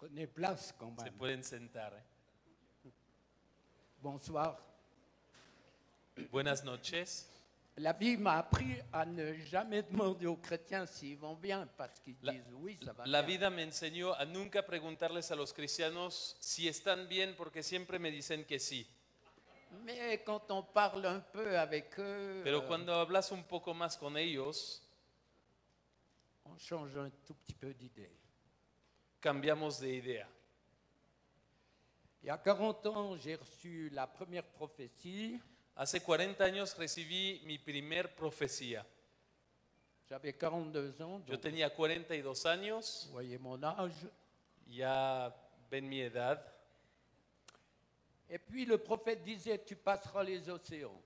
Prenez place quand Se même. pueden sentar. Bonsoir. Buenas noches. La vie m'a appris à ne jamais demander aux chrétiens s'ils vont bien parce qu'ils disent oui, ça va La bien. vida me enseñó a nunca preguntarles a los cristianos si están bien porque siempre me dicen que sí. Mais quand on parle un peu avec eux, Pero cuando hablas un poco más con ellos, on change un tout petit peu d'idée. cambiamos de idea. Il y a 40 ans, j'ai reçu la première prophétie. Hace 40 años recibí mi primer profecía. J'avais 42 ans, Yo donc tenía 42 años, vous voyez mon âge. ya ven mi edad. Et puis le prophète disait, tu passeras les océans.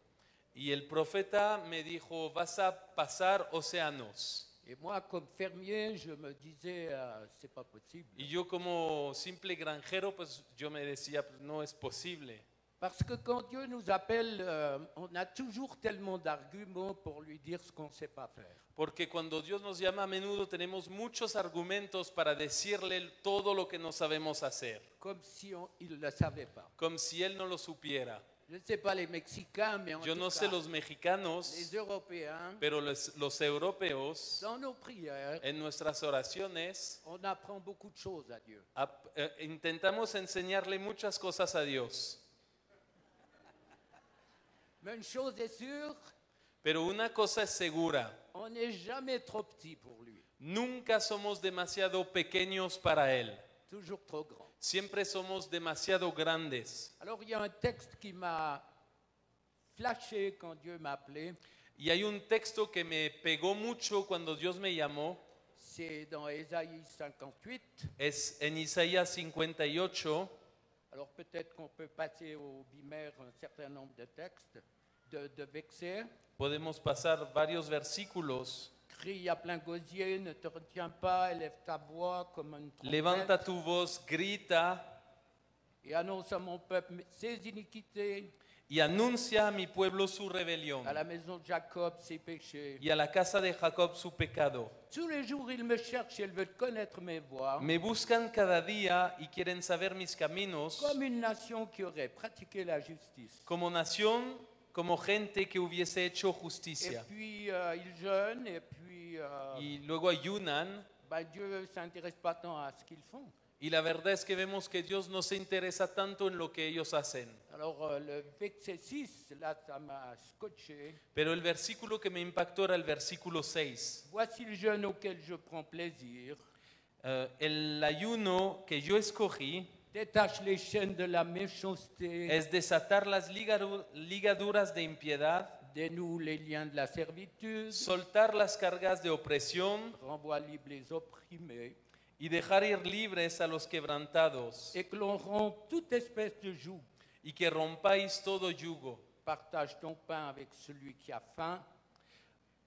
Y el profeta me dijo, vas a pasar océanos. Et moi, comme fermier, je me disais, c'est pas possible. Y yo como simple granjero, pues yo me decía, pues no es posible. Parce que quand Dieu nous appelle, on a toujours tellement d'arguments pour lui dire ce qu'on ne sait pas faire. Porque cuando Dios nos llama a menudo tenemos muchos argumentos para decirle todo lo que no sabemos hacer, Comme si il ne le savait pas. como si Él no lo supiera. Je ne sais pas les Mexicains, mais en Yo tout no cas, sé los mexicanos, les Européens, pero los europeos, dans nos prières, en nuestras oraciones, on apprend beaucoup de choses à Dieu. intentamos enseñarle muchas cosas a Dios. Mais une chose est sûre, Pero una cosa es segura, on n'est jamais trop petit pour lui, nunca somos demasiado pequeños para Él. toujours trop grand. Siempre somos demasiado grandes. Alors il y a un texte qui m'a flashé quand Dieu m'a appelé, Y hay un texto que me pegó mucho cuando Dios me llamó. c'est dans Ésaïe 58. Es en Isaías 58. Alors peut-être qu'on peut passer au Bimer un certain nombre de textes, de versets. Podemos pasar varios versículos. Crie à plein gosier, ne te retiens pas, élève ta voix comme une trompette. Levanta tu voz, grita Et annonce à mon peuple ses iniquités, y anuncia a mi pueblo su rebelión à la maison de Jacob ses péchés. y a la casa de Jacob su pecado. Tous les jours, ils me cherchent, ils veulent connaître mes voies, Me buscan cada día y quieren saber mis caminos comme une nation qui aurait pratiqué la justice. como nación, como gente que hubiese hecho Et justicia. puis, ils jeûnent, et puis, Y luego ayunan. ben, Dieu ne s'intéresse pas tant à ce qu'ils font. Y la verdad es que vemos que Dios no se interesa tanto en lo que ellos hacen. Alors, le verset 6, là, ça m'a scotché. Pero el versículo que me impactó era el versículo 6. Voici le jeûne auquel je prends plaisir. El ayuno que yo escogí Détache les chaînes de la méchanceté, es desatar las ligaduras de impiedad, dénoue les liens de la servitude, soltar las cargas de opresión renvoie libre les opprimés, y dejar ir libres a los quebrantados, et que l'on rompe toute espèce de joug. y que rompáis todo yugo. Partage ton pain avec celui qui a faim,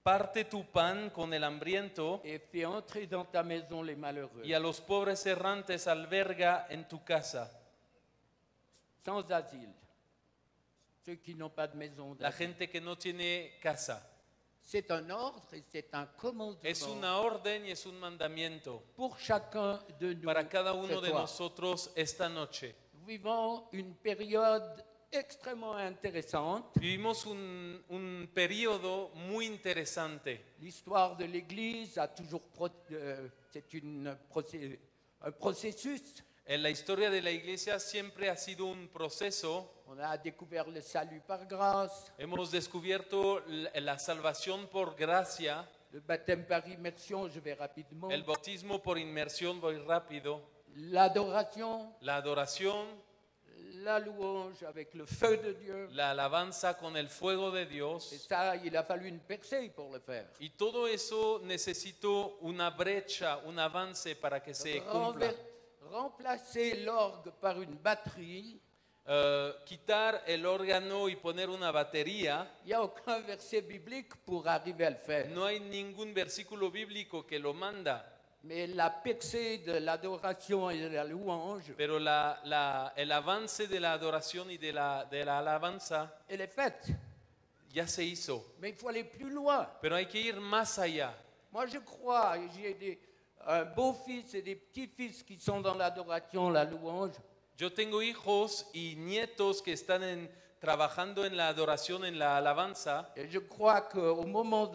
Parte tu pan con el hambriento et fais entrer dans ta maison les malheureux, y a los pobres errantes alberga en tu casa. sans asile, ceux qui n'ont pas de maison La d'asile. gente que no tiene casa. C'est un ordre et c'est un commandement Es una orden y es un mandamiento pour chacun de nous. para cada uno ce de soir. nosotros esta noche. Nous vivons une période extrêmement intéressante. Vivimos un periodo muy interesante. L'histoire de l'Église a toujours... c'est un processus. En la historia de la iglesia siempre ha sido un proceso. On a découvert le salut par grâce, Hemos descubierto la salvación por gracia, le baptême par immersion, je vais rapidement, el bautismo por inmersión, voy rápido, l'adoration, la adoración, la louange avec le feu de Dieu. la alabanza con el fuego de Et Dios. ça, il a fallu une percée pour le faire. Y todo eso necesito una brecha, un avance para que se cumpla. Remplacer l'orgue par une batterie, Quitar el órgano y poner una batería. il n'y a aucun verset biblique pour arriver à le faire. No hay ningún versículo bíblico que lo manda, Mais la percée de l'adoration et de la louange, pero el avance de la adoración y de la alabanza elle est faite. ya se hizo. Mais il faut aller plus loin. Pero hay que ir más allá. Moi, je crois, et j'ai un beau-fils et des petits-fils qui sont dans l'adoration, la louange. Yo tengo hijos y nietos que están trabajando en la adoración, en la alabanza. Et je crois qu'au moment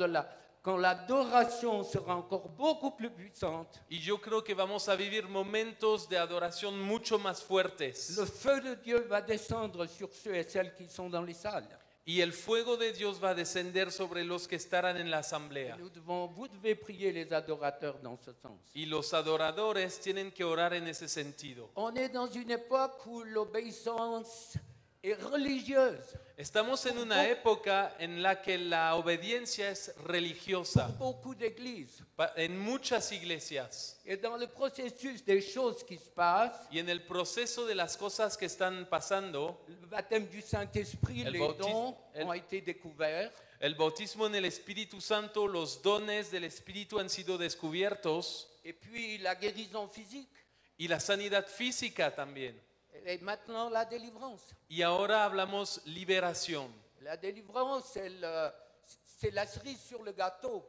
quand l'adoration sera encore beaucoup plus puissante, Y yo creo que vamos a vivir momentos de adoración mucho más fuertes. le feu de Dieu va descendre sur ceux et celles qui sont dans les salles. Y el fuego de Dios va a descender sobre los que estarán en la asamblea. Vous devez prier les adorateurs dans ce sens. Y los adoradores tienen que orar en ese sentido. On est dans une époque où l'obéissance est religieuse. Estamos en una época en la que la obediencia es religiosa Beaucoup d'églises. en muchas iglesias. Et dans le processus des choses qui se passent, Y en el proceso de las cosas que están pasando, le baptême du Saint-Esprit, El les bautisme- dons el- ont été découverts. el bautismo en el Espíritu Santo, los dones del Espíritu han sido descubiertos Et puis la guérison physique. y la sanidad física también. Et maintenant la délivrance. Y ahora hablamos liberación. La délivrance, c'est la cerise sur le gâteau.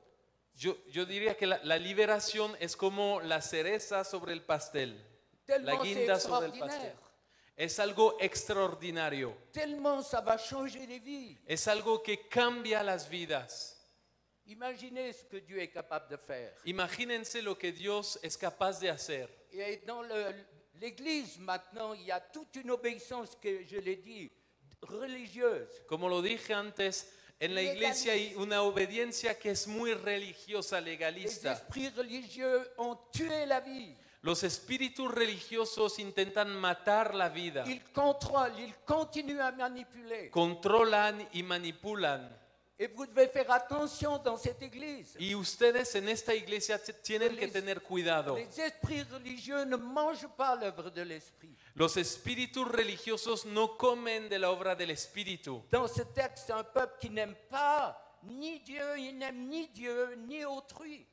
Yo diría que la liberación es como la cereza sobre el pastel, la Tellement c'est guinda sobre el pastel. extraordinaire. Es algo extraordinario, Tellement ça va changer les vies. es algo que cambia las vidas. Imaginez ce que Dieu est capable de faire. Imagínense lo que Dios es capaz de hacer. Et dans l'Église, maintenant, il y a toute une obéissance que, je l'ai dit, religieuse. Como lo dije antes, en la iglesia hay una obediencia que es muy religiosa, Les legalista. esprits religieux ont tué la vie. Los espíritus religiosos intentan matar la vida, Ils contrôlent, ils continuent à manipuler. controlan y manipulan. Et vous devez faire attention dans cette Église. Y ustedes en esta iglesia tienen que tener cuidado. Les esprits religieux ne mangent pas l'œuvre de l'Esprit. Los espíritus religiosos no comen de la obra del Espíritu. Dans ce texte, c'est un peuple qui n'aime pas ni Dieu, il n'aime ni Dieu, ni autrui.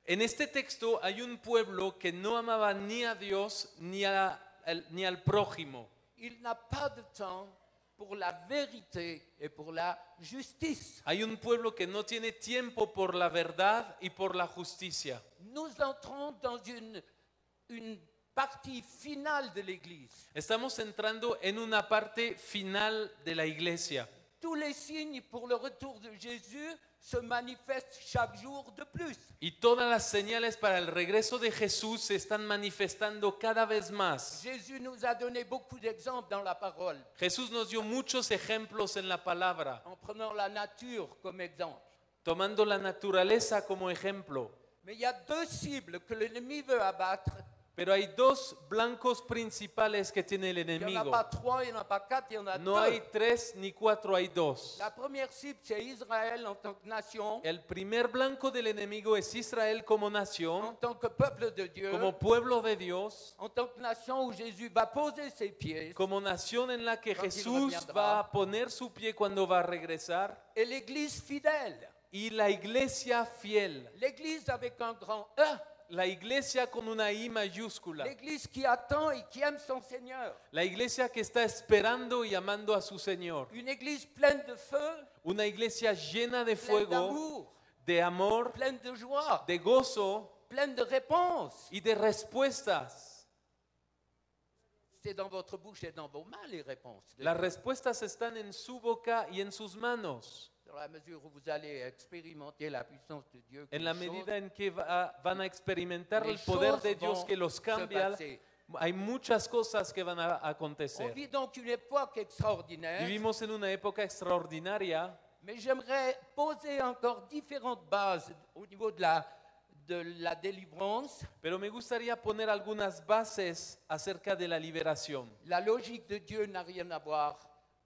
En este texto hay un pueblo que no amaba ni a Dios ni al prójimo. Il n'a pas de temps pour la vérité et pour la justice. Hay un pueblo que no tiene tiempo por la verdad y por la justicia. Nous entrons dans une partie finale de l'Église. Estamos entrando en una parte final de la iglesia. Tous les signes pour le retour de Jésus se manifestent chaque jour de plus. Y todas las señales para el regreso de Jesús se están manifestando cada vez más. Jésus nous a donné beaucoup d'exemples dans la parole, Jesús nos dio muchos ejemplos en la palabra, en prenant la nature comme exemple. tomando la naturaleza como ejemplo. Mais il y a deux cibles que l'ennemi veut abattre. Pero hay dos blancos principales que tiene el Il n'y en a enemigo. pas trois, il n'y en a pas quatre, il y en a No deux. hay tres ni cuatro, hay dos. La première cible, c'est Israël en tant que nation, El primer blanco del enemigo es Israel como en nación, tant que peuple de Dieu, como pueblo de Dios, en tant que nation où Jésus va poser ses pieds, como nación en la que Cuando Jesús reviendrá. va a poner su pie cuando va a regresar, et l'Église fidèle, y la iglesia fiel, l'Église avec un grand E, la iglesia con una I mayúscula, l'Église qui attend et qui aime son Seigneur, la iglesia que está esperando y amando a su Señor, une Église pleine de feu, una iglesia llena de pleine fuego, d'amour, de amor, pleine de joie, de gozo pleine de réponses. y de respuestas. C'est dans votre bouche et dans vos mains les réponses. de Las Dieu. respuestas están en su boca y en sus manos. Dans la mesure où vous allez expérimenter la puissance de Dieu, que En la les choses medida en que van a experimentar el les poder choses de Dios vont que los se cambia, passer. hay muchas cosas que van a On acontecer. vit donc une époque extraordinaire, Vivimos en una época extraordinaria, mais j'aimerais poser encore différentes bases au niveau de la délivrance. pero me gustaría poner algunas bases acerca de la liberación. La logique de Dieu n'a rien à voir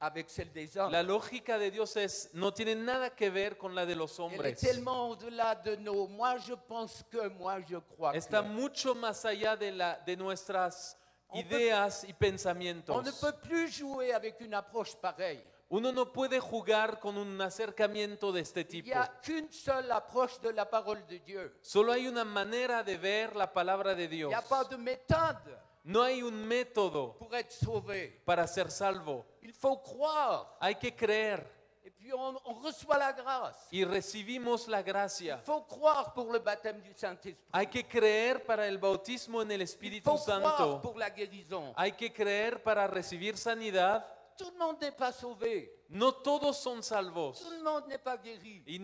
avec celle des hommes. La lógica de Dios no tiene nada que ver con la de los Elle est hombres. tellement au-delà de nos moi je pense que, moi je crois Está que. mucho más allá de nuestras On ideas y On ne pensamientos. peut plus jouer avec une approche pareille. Uno no puede jugar con un acercamiento de este Il n'y tipo. a qu'une seule approche de la parole de Dieu. Solo hay una manera de ver la palabra de Il Dios. n'y a pas de méthode No hay un método pour être sauvé. para ser salvo. Il faut croire. Hay que creer. Et puis puis on reçoit la grâce. y recibimos la Il gracia. faut croire pour le baptême du Saint-Esprit. Hay que creer para el bautismo en el Il Espíritu faut croire Santo. pour la guérison. Hay que creer para recibir sanidad. Tout le monde n'est pas sauvé. No todos son salvos Tout le monde n'est pas guéri. y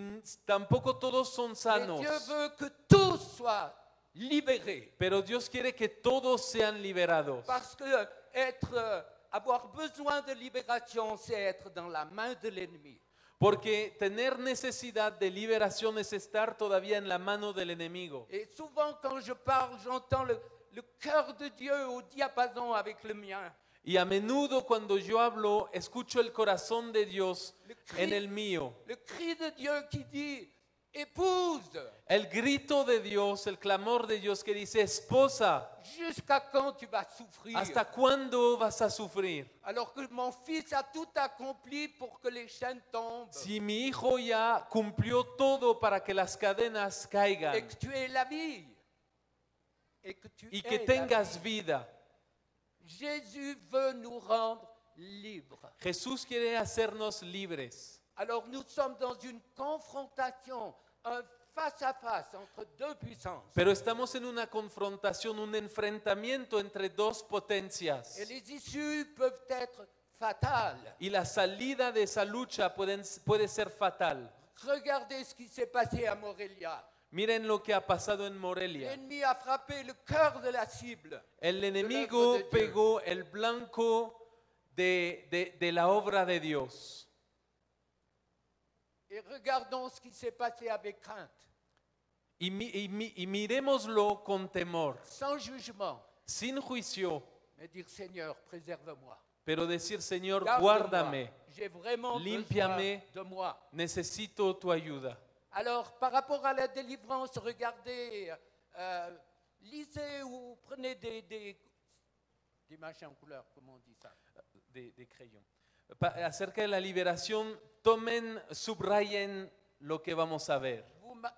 tampoco todos son Mais sanos. Dieu veut que tous soient libérés. Pero Dios quiere que todos sean liberados. Parce que avoir besoin de libération, c'est être dans la main de l'ennemi. Porque tener necesidad de liberación es estar todavía en la mano del enemigo. Et souvent, quand je parle, j'entends le cœur de Dieu au diapason avec le mien. Y a menudo cuando yo hablo, escucho el corazón de Dios Le cri- en el mío. Le cri de Dieu qui dit épouse, El grito de Dios, el clamor de Dios que dice, esposa, jusqu'à quand tu vas souffrir? ¿hasta cuándo vas a sufrir? Alors que mon fils a tout accompli pour que les chaînes tombent Si mi hijo ya cumplió todo para que las cadenas et caigan que tu aies la vie. Et que tu y aies que la tengas vie. vida. Jésus veut nous rendre libres. Jesús quiere hacernos libres. Alors nous sommes dans une confrontation, un face-à-face entre deux puissances. Pero estamos en una confrontación, un enfrentamiento entre dos potencias. Et les issues peuvent être fatales. Y la salida de esa lucha puede ser fatal. Regardez ce qui s'est passé à Morelia. Miren lo que ha pasado en Morelia. L'ennemi a frappé le cœur de la cible. El enemigo de Dios. pegó el blanco de la obra de Dios. Et regardons ce qui s'est passé avec crainte, Y miremoslo con temor, sans jugement, sin juicio, mais dire Seigneur, préserve-moi. pero decir, Señor, Garde-moi. guárdame, J'ai vraiment Límpiame. besoin de moi. necesito tu ayuda. Alors, par rapport à la délivrance, regardez, lisez ou prenez des machins en couleur, comment on dit ça? De creyón. Acerca de la liberación, tomen, subrayen lo que vamos a ver.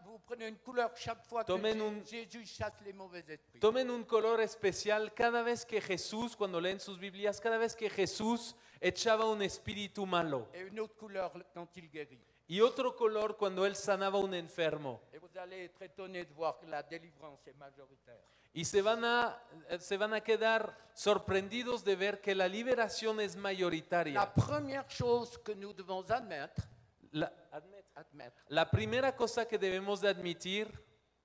Vous prenez une couleur chaque fois que Tomen Jésus chasse les mauvais esprits. Tomen un color especial cada vez que Jesús, cuando leen sus Biblias, cada vez que Jesús echaba un espíritu malo. Et une autre couleur quand il guérit. Y otro color cuando él sanaba a un enfermo. Et vous allez être étonné de voir que la délivrance est majoritaire. Y se van a quedar sorprendidos de ver que la liberación es La mayoritaria. première chose que nous devons admettre, La primera cosa que debemos de admitir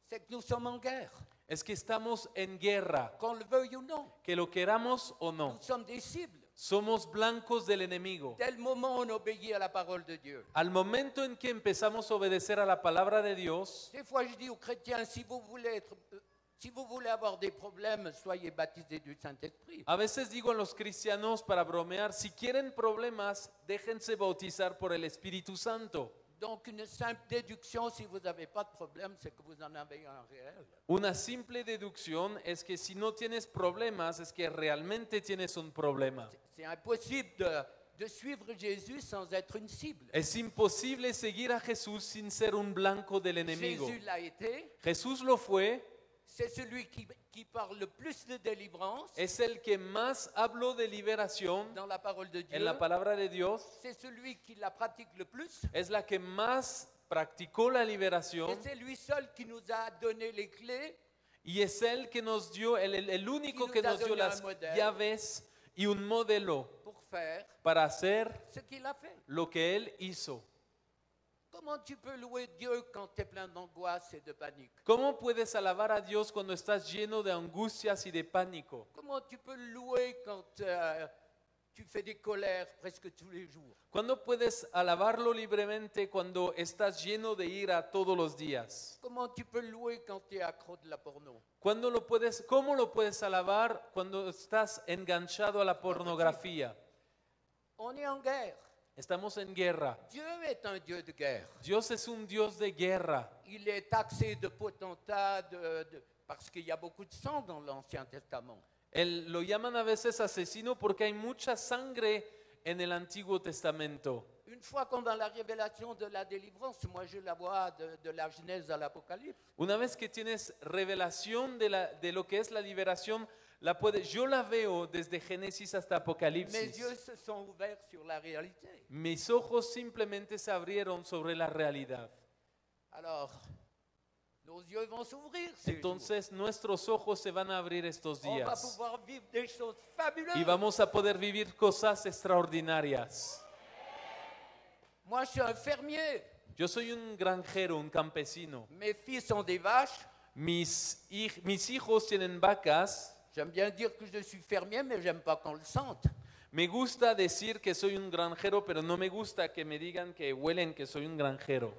c'est que nous sommes en guerre, es que estamos en guerra, qu'on le veuille ou non. que lo queramos o no. Nous sommes des cibles. Somos blancos del enemigo. Dès le moment où on obéit à la parole de Dieu. Al momento en que empezamos a obedecer a la palabra de Dios, Des fois, je dis aux chrétiens, si vous voulez avoir des problèmes, soyez baptisés du Saint-Esprit. a veces digo a los cristianos para bromear, si quieren problemas, déjense bautizar por el Espíritu Santo. Donc, une simple déduction, si vous n'avez pas de problème, c'est que vous en avez un réel. Una simple deducción es que si no tienes problemas, es que realmente tienes un problema. C'est impossible de suivre Jésus sans être une cible. Es imposible seguir a Jesús sin ser un blanco del enemigo. Jésus l'a été, Jesús lo fue, c'est celui qui parle le plus de délivrance es el que más habló de liberación dans la parole de Dieu. en la palabra de Dios, C'est celui qui la pratique le plus. es la que más practicó la Et liberación c'est lui seul qui nous a donné les clés y es él que nos dio, el único Qui que nous a nos dio donné las un modèle. llaves y un modelo pour faire para hacer ce qu'il a fait. lo que él hizo. Comment tu peux louer Dieu quand tu es plein d'angoisse et de panique? ¿Cómo puedes alabar a Dios cuando estás lleno de angustias y de pánico? Comment tu peux le louer quand tu fais des colères presque tous les jours? ¿Cuándo puedes alabarlo libremente cuando estás lleno de ira todos los días? Comment tu peux le louer quand tu es accro de la porno? ¿Cómo lo puedes alabar cuando estás enganchado a la pornografía? On est en guerre. Estamos en guerra. Dieu est un Dieu de guerre. Dios es un Dios de guerra. Il est taxé de potentat parce qu'il y a beaucoup de sang dans l'Ancien Testament. Lo llaman a veces asesino porque hay mucha sangre en el Antiguo Testamento. Une fois qu'on a la révélation de la délivrance, moi je la vois de la Genèse à l'Apocalypse. Una vez que tienes revelación de lo que es la liberación, Yo la veo desde Génesis hasta Mes Apocalipsis. yeux se sont ouverts sur la réalité. Mis ojos simplemente se abrieron sobre la realidad. Alors, nos yeux vont s'ouvrir ces jours. Entonces nuestros ojos se van a abrir estos On va días pouvoir vivre des choses fabuleuses. y vamos a poder vivir cosas extraordinarias. Moi, je suis un fermier. Yo soy un granjero, un campesino. Mes filles sont des vaches. Mis hijos tienen vacas. J'aime bien dire que je suis fermier, mais j'aime pas qu'on le sente. Me gusta decir que soy un granjero, pero no me gusta que me digan que huelen que soy un granjero.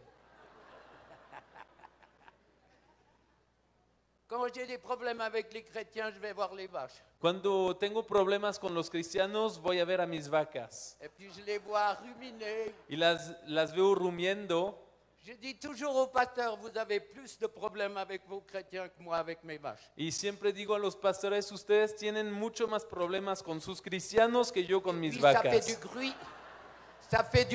Quand j'ai des problèmes avec les chrétiens, je vais voir les vaches. Cuando tengo problemas con los cristianos, voy a ver a mis vacas Et puis je les vois ruminer. y las veo rumiendo. Je dis toujours au pasteur, vous avez plus de problèmes avec vos chrétiens que moi avec mes vaches. Y siempre digo a los pastores, ustedes tienen mucho más problemas con sus cristianos que yo con mis Puis ça fait vacas. du bruit. Ça fait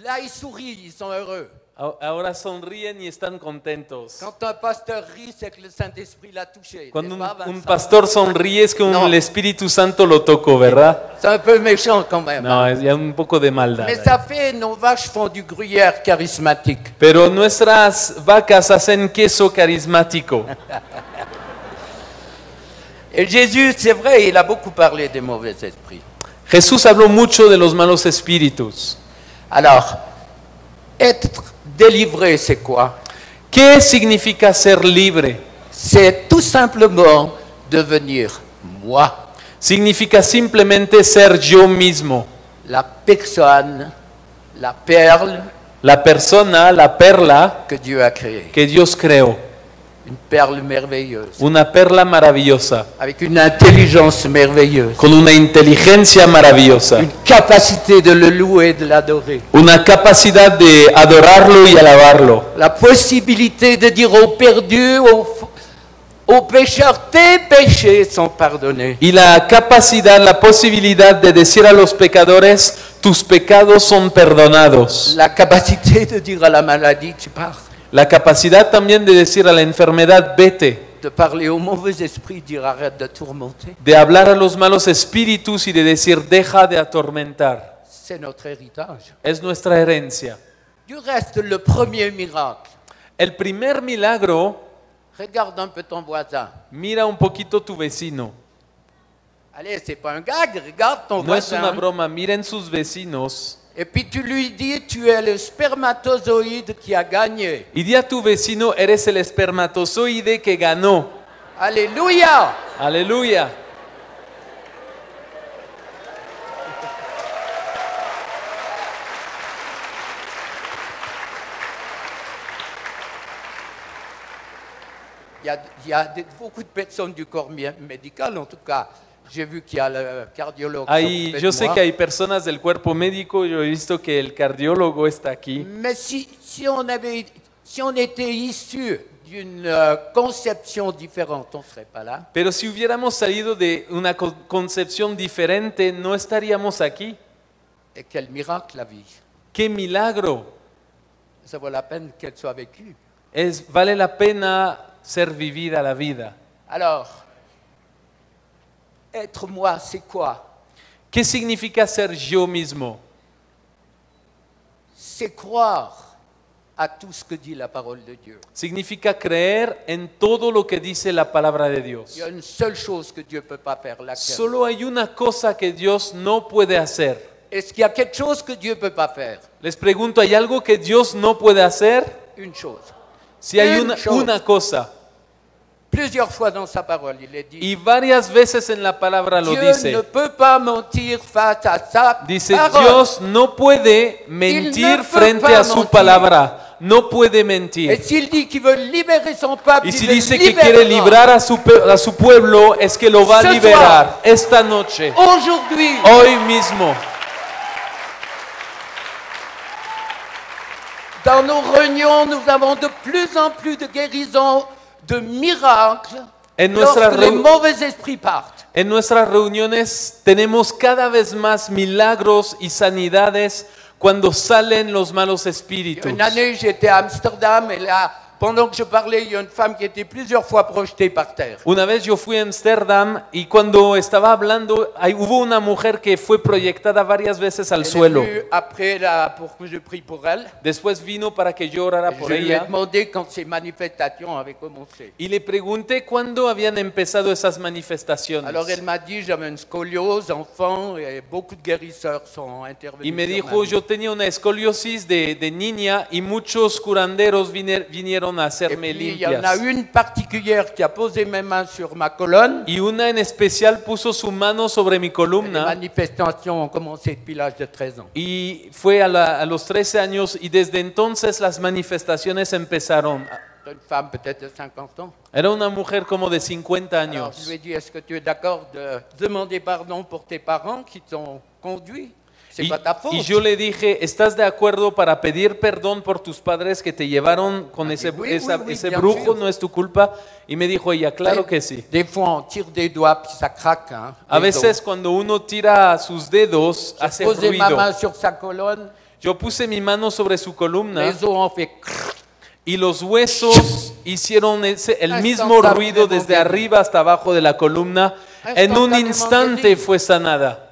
là, ils sourient, ils sont heureux. Ahora sonríen y están contentos. Quand un pasteur rit, c'est que le Saint-Esprit l'a touché. Cuando n'est-ce pas, un Vincent? pastor sonríe es que No. el Espíritu Santo lo tocó, ¿verdad? C'est un peu méchant quand même. No, es ya un poco de maldad. Mais ça fait, nos vaches font du gruyère charismatique. Pero nuestras vacas hacen queso carismático. Et Jésus, c'est vrai, il a beaucoup parlé des mauvais esprits. Jesús habló mucho de los malos espíritus. Alors, être délivré, c'est quoi? ¿Qué significa ser libre? C'est tout simplement devenir moi, Significa simplemente ser yo mismo. la personne, la perle La persona, la perla que Dieu a créée. que Dios creó. Une perle merveilleuse, Una perla maravillosa, avec une intelligence merveilleuse, con una inteligencia maravillosa. une capacité de le louer, de l'adorer. Una capacidad de adorarlo y alabarlo. La possibilité de dire aux perdus, aux pécheurs, tes péchés sont pardonnés. Y la capacidad, la posibilidad de decir a los pecadores, tus pecados son perdonados. La capacité de dire à la maladie, tu pars. La capacidad también de decir a la enfermedad, vete. De parler aux mauvais esprits, dire arrête de tourmenter. De hablar a los malos espíritus y de decir, deja de atormentar. C'est notre héritage. Es nuestra herencia. Du reste, le premier miracle. El primer milagro, Regarde un peu ton voisin. mira un poquito tu vecino. Allez, c'est pas un gag, regarde ton No es voisin. una broma, miren sus vecinos. Et puis tu lui dis, tu es le spermatozoïde qui a gagné. Y di a tu vecino, eres el espermatozoide que ganó. Alléluia! Aleluya. Il y a beaucoup de personnes du corps médical, en tout cas. J'ai vu qu'il y a le cardiologue. qui s'occupait Yo de sé moi. que hay personas del cuerpo médico, yo he visto que el cardiólogo está aquí. Mais si on était issu d'une conception différente, on ne serait pas là. Pero si hubiéramos salido de una concepción diferente, no estaríamos aquí. Et quel miracle la vie. ¡Qué milagro! Ça vaut la peine qu'elle soit vécue. Vale la pena ser vivida la vida. Alors, être moi, c'est quoi? ¿Qué significa ser yo mismo? C'est croire à tout ce que dit la parole de Dieu. Significa creer en todo lo que dice la palabra de Dios. Il y a une seule chose que Dieu ne peut pas faire, laquelle? Solo hay una cosa que Dios no puede hacer. Est-ce qu'il y a quelque chose que Dieu ne peut pas faire? Les pregunto, ¿hay algo que Dios no puede hacer? Une chose. Si hay Une chose. una cosa. Plusieurs fois dans sa parole, il est dit, Y varias veces en la palabra lo Dieu ne dice. peut pas mentir face à sa Dice, parole. Dios no puede Il mentir ne frente peut a pas su mentir. palabra. No puede Et mentir. s'il dit qu'il veut libérer son peuple, Y il si le dice que libérera. quiere librar a su pueblo, es que lo va a Ce liberar esta noche, Aujourd'hui, hoy mismo. dans nos réunions, nous avons de plus en plus de guérisons, de miracles, En nuestra lorsque les reu- mauvais esprits partent. En nuestras reuniones tenemos cada vez más milagros y sanidades cuando salen los malos espíritus. Une année, j'étais à Amsterdam et là, pendant que je parlais, il y a une femme qui était plusieurs fois projetée par terre. Una vez yo fui a Ámsterdam y cuando estaba hablando, hubo una mujer que fue proyectada varias veces al Elle est suelo. venue après pour que je prie pour elle. Después vino para que yo orara por Je lui ai ella demandé quand ces manifestations avaient commencé. y le pregunté cuándo habían empezado esas manifestaciones. Alors elle m'a dit, j'avais une scoliose enfant et beaucoup de guérisseurs sont intervenus. Y me sur ma dijo, vie. yo tenía una escoliosis de niña y muchos curanderos vinieron a Et hacerme puis, il y en a limpias. une particulière qui a posé mes mains sur ma colonne. Y una en especial puso su mano sobre mi Les columna manifestations ont commencé depuis l'âge de 13 ans. y fue a los 13 años y desde entonces las manifestaciones empezaron. Une femme peut-être de 50 ans. Era una mujer como de 50 Alors años. je lui ai dit, est-ce que tu es d'accord de demander pardon pour tes parents qui t'ont conduit? C'est pas ta faute. Y yo le dije, ¿estás de acuerdo para pedir perdón por tus padres que te llevaron con ese oui, oui, ese bien brujo? sûr. No es tu culpa. Y me dijo ella, claro que sí. Des fois, on tire des doigts puis ça craque. Hein, A les veces os. cuando uno tira sus dedos, J'ai hace posé ma ruido. main sur sa colonne, Yo puse mi mano sobre su columna les os ont fait crrr. y los huesos hicieron el mismo Instantáneamente. ruido desde arriba hasta abajo de la columna. En un Instantáneamente. instante fue sanada.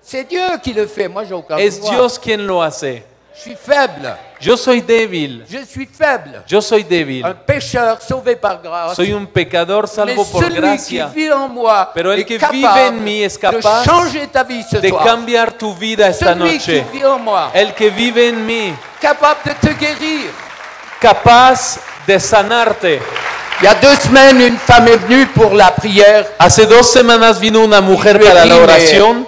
C'est Dieu qui le fait, moi j'ai aucun Es pouvoir. Dios quien lo hace. Je suis faible, Yo soy débil. je suis faible. Yo soy débil. Un pécheur sauvé par grâce. Soy un pecador Mais salvo por celui gracia. qui vit en moi Pero el est que capable vive en mí es capaz de changer ta vie ce de soir. cambiar tu vida esta Celui noche. qui vit en moi, El que vive en mí, capable de te guérir. capaz de sanarte. Il y a 2 semaines, une femme est venue pour la prière. Hace 2 semanas vino una mujer Y para la dime, oración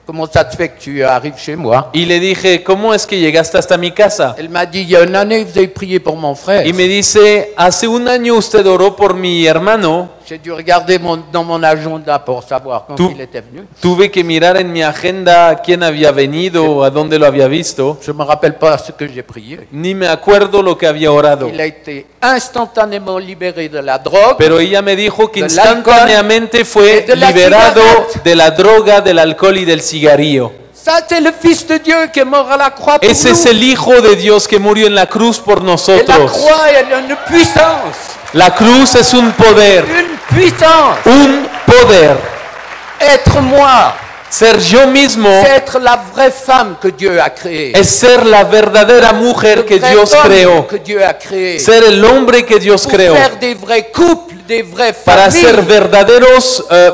Comment ça te fait que tu arrives chez moi? y le dije, ¿cómo es que llegaste hasta mi casa? Elle m'a dit, il y a une année, vous avez prié pour mon frère. Y me dice, hace un año usted oró por mi hermano. J'ai dû regarder dans mon agenda pour savoir quand il était venu. Tuve que mirar en mi agenda quién había venido, a dónde lo había visto. Je ne me rappelle pas ce que j'ai prié. Ni me acuerdo lo que había orado. Il a été instantanément libéré de la drogue. Pero ella me dijo que del instantáneamente fue de la liberado cigarette. de la droga, del alcohol y del cigarrillo. Ça, c'est le Fils de Dieu qui est mort à la croix pour Ese es nous. el Hijo de Dios que murió en la cruz por Et la nosotros. croix, elle a une puissance. La cruz es un poder, Une puissance. un poder. Être moi, Ser yo mismo c'est être la vraie femme que Dieu a créée. es ser la verdadera mujer que Le vrai Dios homme creó. que Dieu a créé. Ser el hombre que Dios Pour creó. faire des vrais couples, des vraies Para familles. ser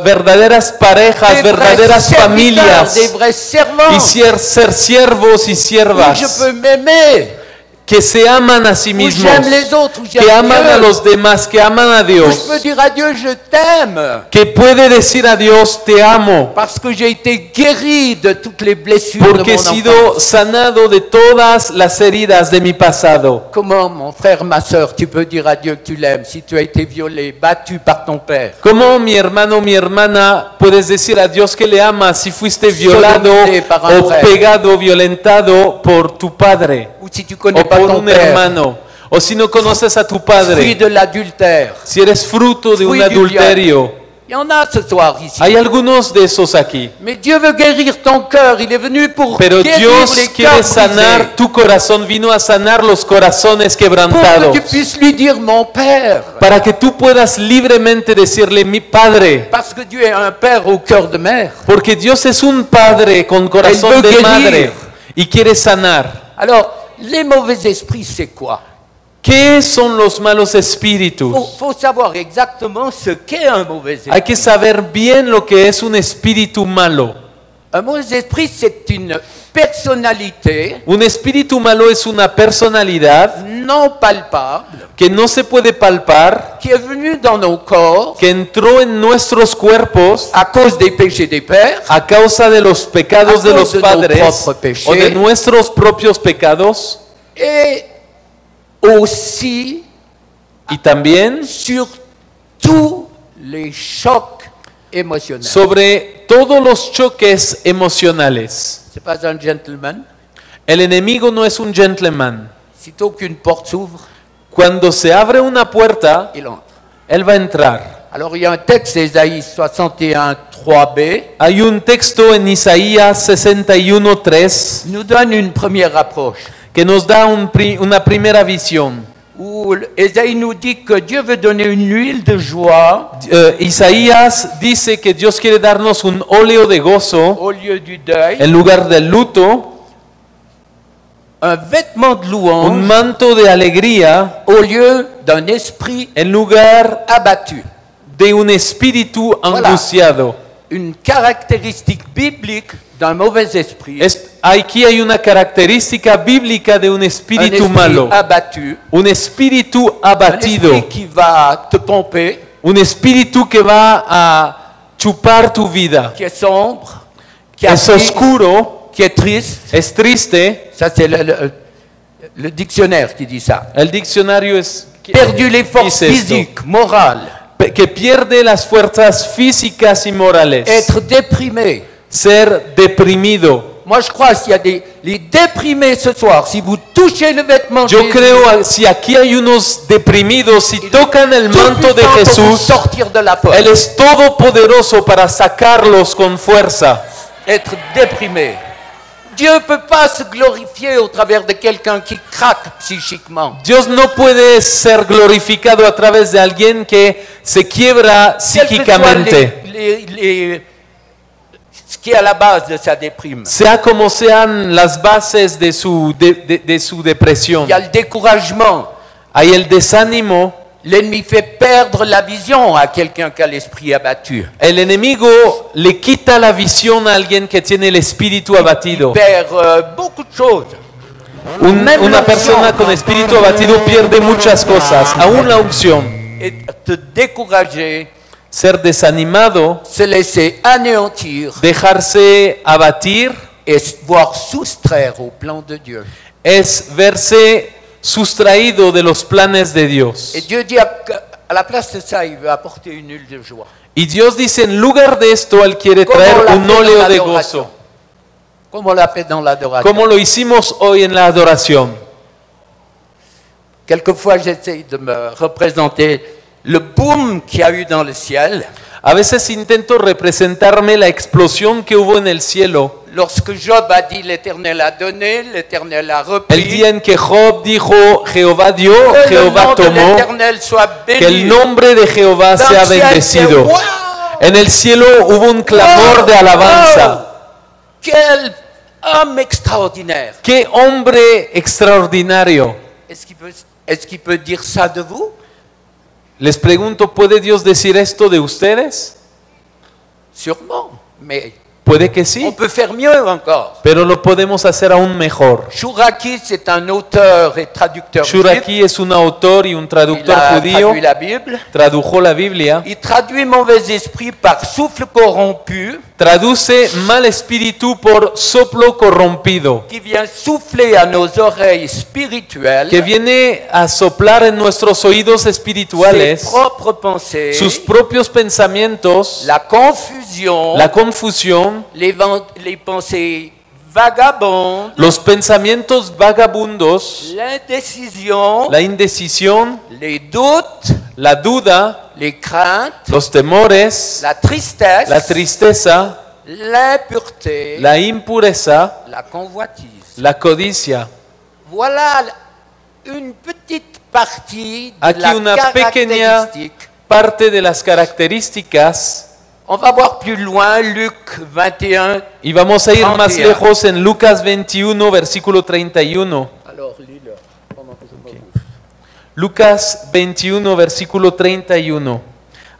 verdaderas parejas, des verdaderas vrais serviteurs, familias. des vrais servants. Y ser siervos y Où siervas. je peux m'aimer. Que se aman a sí Où mismos. j'aime les autres. Où j'aime Que aman Dieu. a los demás, que aman a Où je Dios. peux dire à Dieu, je t'aime. Que puede decir a Dios, te amo. Parce que j'ai été guéri de toutes les blessures Porque de he mon enfance. sido sanado de todas las heridas de mi pasado. Comment, mon frère, ma soeur, tu peux dire à Dieu que tu l'aimes si tu as été violé, battu par ton père? ¿Cómo mi hermano, mi hermana, puedes decir a Dios que le amas si fuiste violado Sodomité par un o frère. pegado, violentado por tu padre Ou si tu connais o pas por ton un père, hermano? O si no conoces a tu fruit padre, de l'adultère. si eres fruto de un Fruit du adulterio. Il y en a ce soir ici. Hay algunos de esos aquí. Mais Dieu veut guérir ton cœur. Il est venu pour Pero guérir Dios les quiere cœurs sanar brisés. tu corazón, vino a sanar los corazones Pour que quebrantados. tu puisses lui dire, mon père. Para que tú puedas libremente decirle, mi padre. Parce que Dieu est un père au cœur de mère. Porque Dios es un padre con corazón Él de veut madre guérir. y quiere sanar. Alors, les mauvais esprits, c'est quoi? ¿Qué son los malos espíritus? Faut savoir exactement ce qu'est un mauvais esprit. Hay que saber bien lo que es un espíritu malo. Un mauvais esprit, c'est une personnalité Un espíritu malo es una personalidad non palpable que no se puede palpar, qui est venue dans nos corps que entró en nuestros cuerpos à cause des péchés des pères, a causa de los pecados A de los cause de nos padres propres péchés. o de nuestros propios pecados, et aussi y también sur tous les chocs émotionnels. sobre todos los choques emocionales. C'est pas un gentleman. El enemigo no es un gentleman. Sitôt qu'une porte s'ouvre, Cuando se abre una puerta, il entre. él va a entrar. Alors il y a un texte, Ésaïe 61, 3b, Hay un texto en Isaías 61:3 nous donne une première approche que nos da una primera visión, où Ésaïe nous dit que Dieu veut donner une huile de joie Isaías dice que Dios quiere darnos un óleo de gozo au lieu du deuil, en lugar del luto, un vêtement de un louange manto de alegría au lieu d'un esprit en lugar abattu. de un espíritu angustiado. Une caractéristique biblique d'un mauvais esprit, Aquí hay una característica bíblica de un un espíritu esprit malo, abattu, un espíritu un abatido, esprit qui va te pomper, un espíritu que va a chupar tu vida. qui est sombre, qui Es afflige, oscuro, qui est triste. es triste. Ça, c'est le dictionnaire qui dit ça. El diccionario es Perdu les forces dice esto, physiques, morales, que pierde las fuerzas físicas y morales, être déprimé. ser deprimido. Moi, je crois qu'il y a les déprimés ce soir. Si vous touchez le vêtement de Yo Jésus, creo, si aquí hay unos deprimidos, si tocan el tout manto de puissant pour vous Jesús, sortir de la fosse. Él es todopoderoso para sacarlos con fuerza. Être déprimé. Dieu ne peut pas se glorifier au travers de quelqu'un qui craque psychiquement. Dios no puede ser glorificado a través de alguien que se quiebra Quel que soit psíquicamente. ce qui est à la base de sa déprime. Sea como sean las bases de su depresión. Il y a le découragement. Hay el desánimo. L'ennemi fait perdre la vision à quelqu'un qui a l'esprit abattu. El enemigo le quita la visión a alguien que tiene el espíritu abatido. Il perd beaucoup de choses. Una persona con espíritu abatido pierde muchas cosas, aún la unción. Être découragé, Ser desanimado, se laisser anéantir dejarse abatir, et voir soustraire au plan de Dieu. es verse sustraído de los planes de Dios. Et Dieu dit à la place de ça, il veut apporter une huile de joie. Y Dios dice, en lugar de esto, Él quiere traer un óleo de gozo, Comme on l'a fait dans l'adoration. como lo hicimos hoy en la adoración. Quelquefois, j'essaye de me représenter le boom qu'il y a eu dans le ciel A veces intento representarme la explosión que hubo en el cielo, lorsque Job a dit l'Éternel a donné, l'Éternel a el repris. día en que Job dijo, Jehová dio, Que le Jehová nom de tomó, l'Éternel soit béni. que el nombre de Jehová Dans sea le ciel, bendecido. wow! En el cielo hubo un clamor de alabanza. Quel homme extraordinaire. ¡Qué hombre extraordinario! Est-ce qu'il peut dire ça de vous? Les pregunto, ¿puede Dios decir esto de ustedes? Sûrement, mais Puede que on sí, peut faire mieux encore. pero lo podemos hacer aún mejor. Chouraki, c'est un auteur et traducteur juif. Shuraki es un autor y un Il traductor a judío, traduit la Bible. tradujo la Biblia, Il traduit mauvais esprit par souffle corrompu traduce mal espíritu por soplo corrompido, qui vient souffler à nos oreilles spirituelles que viene a soplar en nuestros oídos ses espirituales propres pensées, sus propios pensamientos, la confusion, la confusión, les pensées vagabondes, los pensamientos vagabundos, l'indécision, la indecisión, les doutes, la duda, les craintes, los temores, la tristesse, la tristeza, l'impureté, la impureza, la convoitise. la codicia. Voilà une petite partie de Aquí la una pequeña caractéristique. parte de las características. On va voir plus loin Luc 21. Y vamos a ir más 31. lejos en Lucas 21, versículo 31. Alors, lis-le pendant que je me bouge. Lucas 21, versículo 31.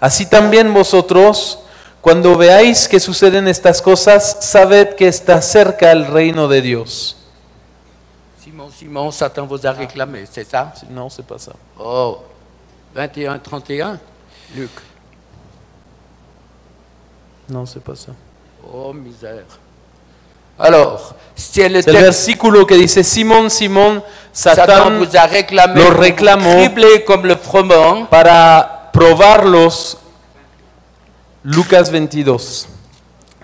Así también vosotros, cuando veáis que suceden estas cosas, sabed que está cerca el reino de Dios. Simon, Satan vous a réclamé, c'est ça? No se pasa. Oh, 21, 31, Luc. No se pasa. Oh, misère. Alors, c'est le Es el texte. versículo que dice, Simón, Simón, Satan Satán vous a réclamé, lo pour vous reclamó cribler comme le froment. para probarlos. Lucas 22.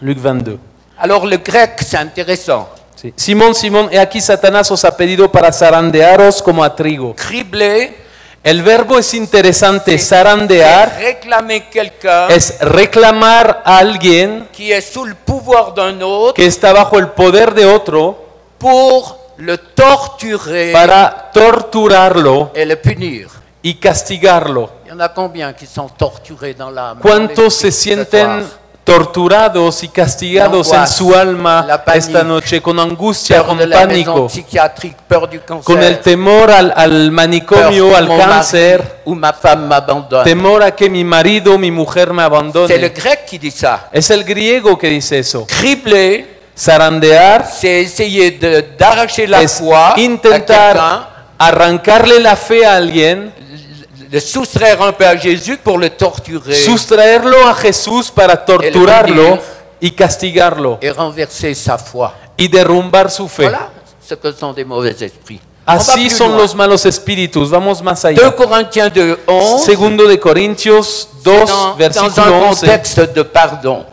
Luc 22. Alors, le grec, c'est intéressant. Sí. Simón, Simón, he aquí Satanás os ha pedido para zarandearos como a trigo. Cribler, El verbo es interesante, c'est zarandear, réclamer quelqu'un es reclamar a alguien qui est sous le pouvoir d'un autre que está bajo el poder de otro pour le torturer para torturarlo et le punir. y castigarlo. Il y en a combien qui sont torturés dans l'âme? ¿Cuántos se sienten torturados y castigados en su alma esta noche con angustia, Peur con de la maison pánico, psychiatrique, peur du cancer, con el temor al manicomio, peur al que mon cáncer, mari ou ma femme m'abandonne? temor a que mi marido o mi mujer me C'est le abandone? grec qui dit ça. Es el griego que dice eso. Cribler, Zarandear c'est essayer d'arracher la es foi à quelqu'un, intentar arrancarle la fe a alguien, de soustraire un peu à Jésus pour le torturer sustraerlo a Jesús para torturarlo y castigarlo et renverser sa foi. y derrumbar su fe. Voilà ce que sont des mauvais esprits. On va Así plus son loin. los malos espíritus. Vamos más 2 allá. Corinthiens 2:11, Segundo de Corintios 2, dans un versículo 11. contexte de pardon.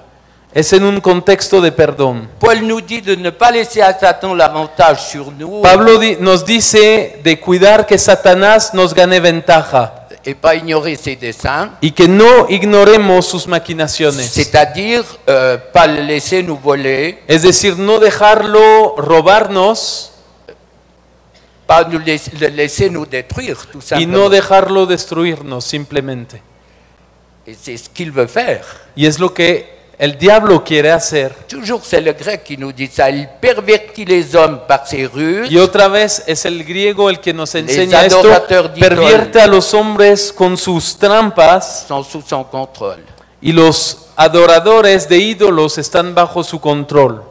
Es en un contexto de perdón. Paul nous dit de ne pas laisser à Satan l'avantage sur nous Pablo nos dice de cuidar que Satanás nos gane ventaja et pas ignorer ses desseins, y que no ignoremos sus maquinaciones. c'est-à-dire pas le laisser nous voler, Es decir, no dejarlo robarnos pas nous le laisser nous détruire tout y no simplement. dejarlo destruirnos simplemente. Et c'est ce qu'il veut faire. Y es lo que el diablo quiere hacer. Toujours c'est le grec qui nous dit ça, il pervertit les hommes par ses ruses. Y otra vez es el griego el que nos enseña Les esto. adorateurs d'idoles Pervierte a los hombres con sus trampas sont sous son contrôle. y los adoradores de ídolos están bajo su control.